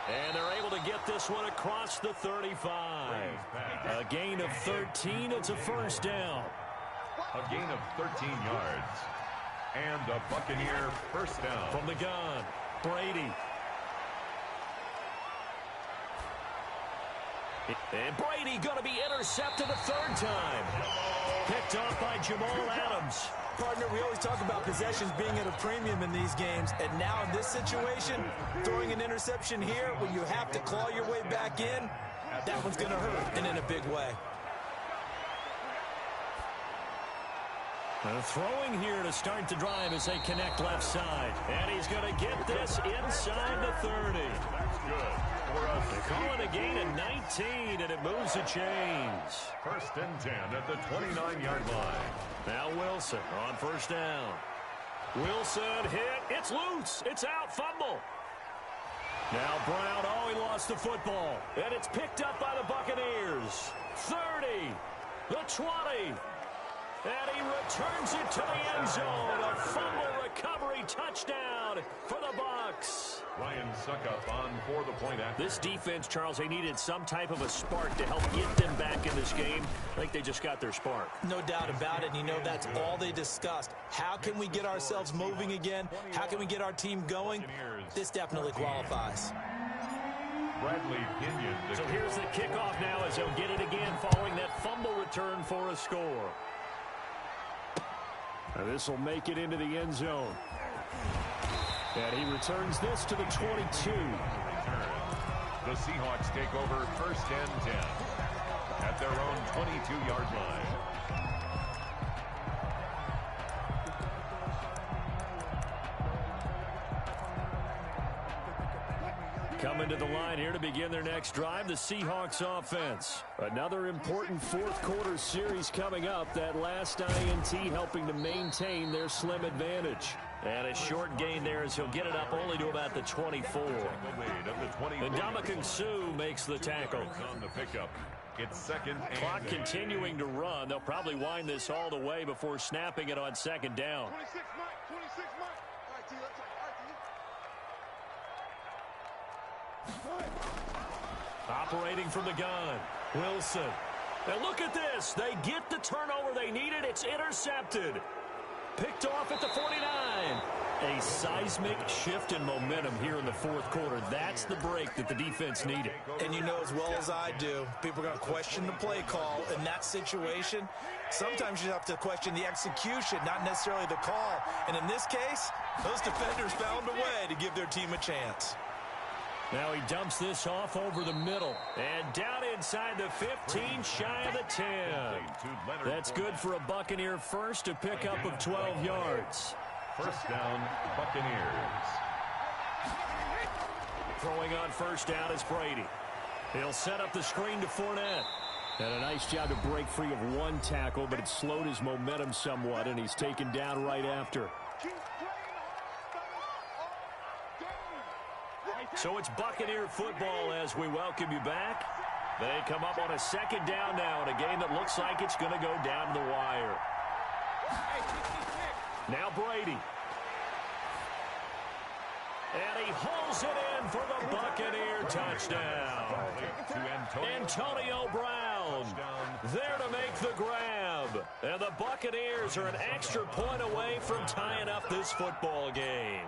And they're able to get this one across the 35. A gain of 13. It's a first down. A gain of 13 yards. And a Buccaneer first down. From the gun, Brady. And Brady going to be intercepted a third time. Picked off by Jamal Adams. Partner, we always talk about possessions being at a premium in these games, and now in this situation, throwing an interception here when you have to claw your way back in, that one's going to hurt, and in a big way. Throwing here to start the drive as they connect left side. And he's going to get this inside the 30. That's good. They call it a gain of 19, and it moves the chains. 1st and 10 at the 29-yard line. Now Wilson on first down. Wilson hit. It's loose. It's out. Fumble. Now Brown. Oh, he lost the football. And it's picked up by the Buccaneers. 30. The 20. And he returns it to the end zone. A fumble recovery touchdown for the Bucs. Ryan Suckup on for the point after. This defense, Charles, they needed some type of a spark to help get them back in this game. I think they just got their spark. No doubt about it. You know, that's all they discussed. How can we get ourselves moving again? How can we get our team going? This definitely qualifies. Bradley Pinion. So here's the kickoff now as they'll get it again following that fumble return for a score. This will make it into the end zone. And he returns this to the 22. The Seahawks take over 1st and 10 at their own 22-yard line. Coming to the line here to begin their next drive, the Seahawks offense. Another important fourth-quarter series coming up. That last INT helping to maintain their slim advantage. And a short gain there as he'll get it up only to about the 24. And Ndamukong Suh makes the tackle. On the pickup. It's 2nd and Clock continuing to run. They'll probably wind this all the way before snapping it on 2nd down. 26 Mike. 26 Mike. All right, T. Let's Operating from the gun. Wilson. And look at this. They get the turnover they needed. It's intercepted. Picked off at the 49. A seismic shift in momentum here in the fourth quarter. That's the break that the defense needed. And you know as well as I do, people are going to question the play call in that situation. Sometimes you have to question the execution, not necessarily the call. And in this case, those defenders found a way to give their team a chance. Now he dumps this off over the middle. And down inside the 15, shy of the 10. That's good for a Buccaneer first, to pick up of 12 yards. 1st down, Buccaneers. Throwing on 1st down is Brady. He'll set up the screen to Fournette. And a nice job to break free of one tackle, but it slowed his momentum somewhat, and he's taken down right after. So it's Buccaneer football as we welcome you back. They come up on a 2nd down now in a game that looks like it's going to go down to the wire. Now Brady. And he holds it in for the Buccaneer touchdown. Antonio Brown there to make the grab. And the Buccaneers are an extra point away from tying up this football game.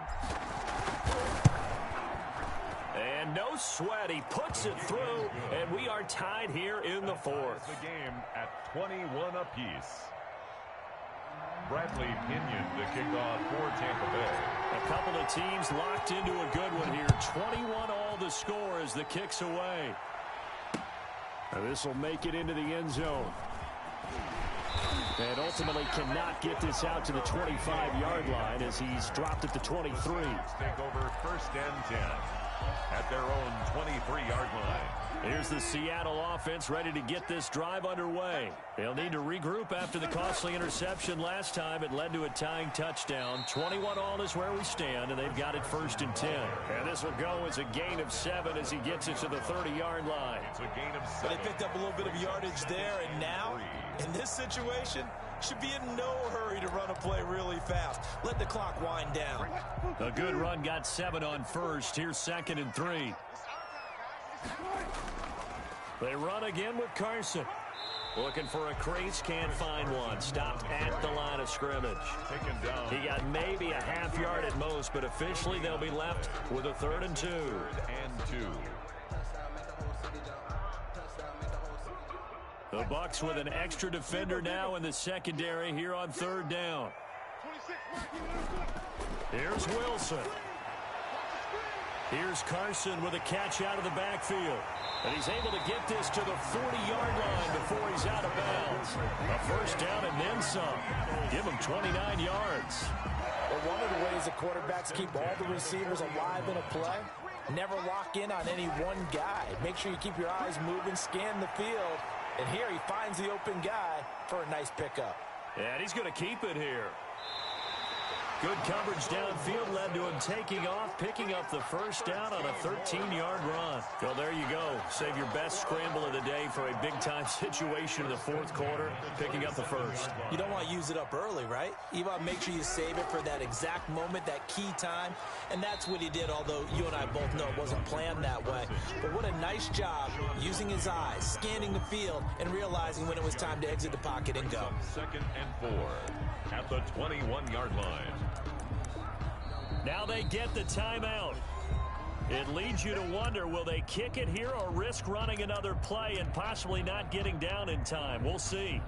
And no sweat, he puts it through, and we are tied here in the fourth. The game at 21 apiece. Bradley Pinion to kick off for Tampa Bay. A couple of teams locked into a good one here. 21 all the score as the kick's away. And this will make it into the end zone. And ultimately cannot get this out to the 25-yard line as he's dropped at the 23. Take over 1st and 10 at their own 23-yard line. Here's the Seattle offense ready to get this drive underway. They'll need to regroup after the costly interception last time. It led to a tying touchdown. 21 all is where we stand, and they've got it 1st and 10. And this will go as a gain of 7 as he gets it to the 30-yard line. It's a gain of 7. But they picked up a little bit of yardage there, and now, in this situation, should be in no hurry to run a play really fast. Let the clock wind down. A good run got 7 on 1st. Here's 2nd and 3. They run again with Carson. Looking for a crease, can't find one. Stopped at the line of scrimmage. Taken down. He got maybe a half yard at most, but officially they'll be left with a 3rd and 2. 3rd and 2. The Bucs with an extra defender now in the secondary here on third down. Here's Wilson. Here's Carson with a catch out of the backfield. And he's able to get this to the 40-yard line before he's out of bounds. A first down and then some. Give him 29 yards. Well, one of the ways the quarterbacks keep all the receivers alive in a play, never lock in on any one guy. Make sure you keep your eyes moving, scan the field. And here he finds the open guy for a nice pickup. And he's going to keep it here. Good coverage downfield led to him taking off, picking up the first down on a 13-yard run. Well, there you go. Save your best scramble of the day for a big-time situation in the fourth quarter, picking up the first. You don't want to use it up early, right? You want to make sure you save it for that exact moment, that key time. And that's what he did, although you and I both know it wasn't planned that way. But what a nice job using his eyes, scanning the field, and realizing when it was time to exit the pocket and go. 2nd and 4 at the 21-yard line. Now they get the timeout. It leads you to wonder, will they kick it here or risk running another play and possibly not getting down in time? We'll see.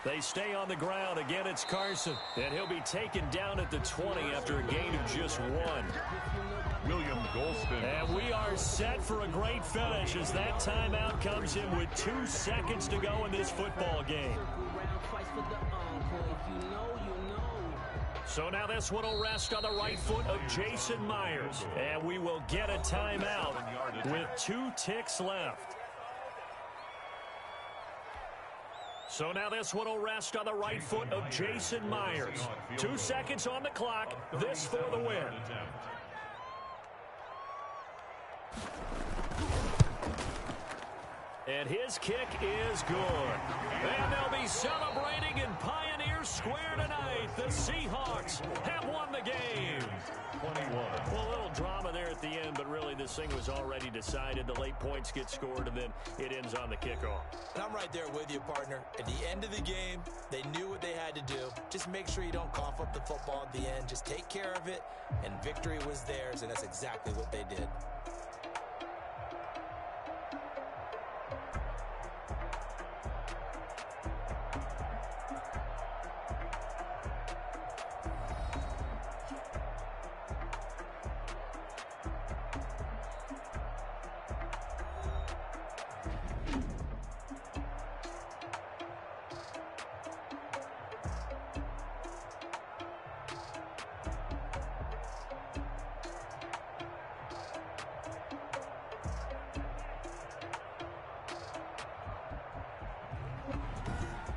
They stay on the ground. Again, it's Carson. And he'll be taken down at the 20 after a gain of just 1. William Golston. And we are set for a great finish as that timeout comes in with 2 seconds to go in this football game. So now this one will rest on the right foot of Jason Myers. And we will get a timeout with 2 ticks left. So now this one will rest on the right foot of Jason Myers. 2 seconds on the clock. This for the win. And his kick is good. And they'll be celebrating in Pioneer Square tonight. The Seahawks have won the game. 21. Well, a little drama there at the end, but really this thing was already decided. The late points get scored, and then it ends on the kickoff. And I'm right there with you, partner. At the end of the game, they knew what they had to do. Just make sure you don't cough up the football at the end. Just take care of it, and victory was theirs, and that's exactly what they did.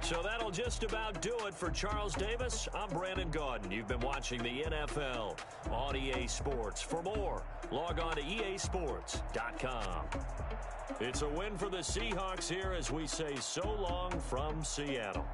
So that'll just about do it for Charles Davis. I'm Brandon Gaudin. You've been watching the NFL on EA Sports. For more, log on to easports.com. It's a win for the Seahawks here as we say so long from Seattle.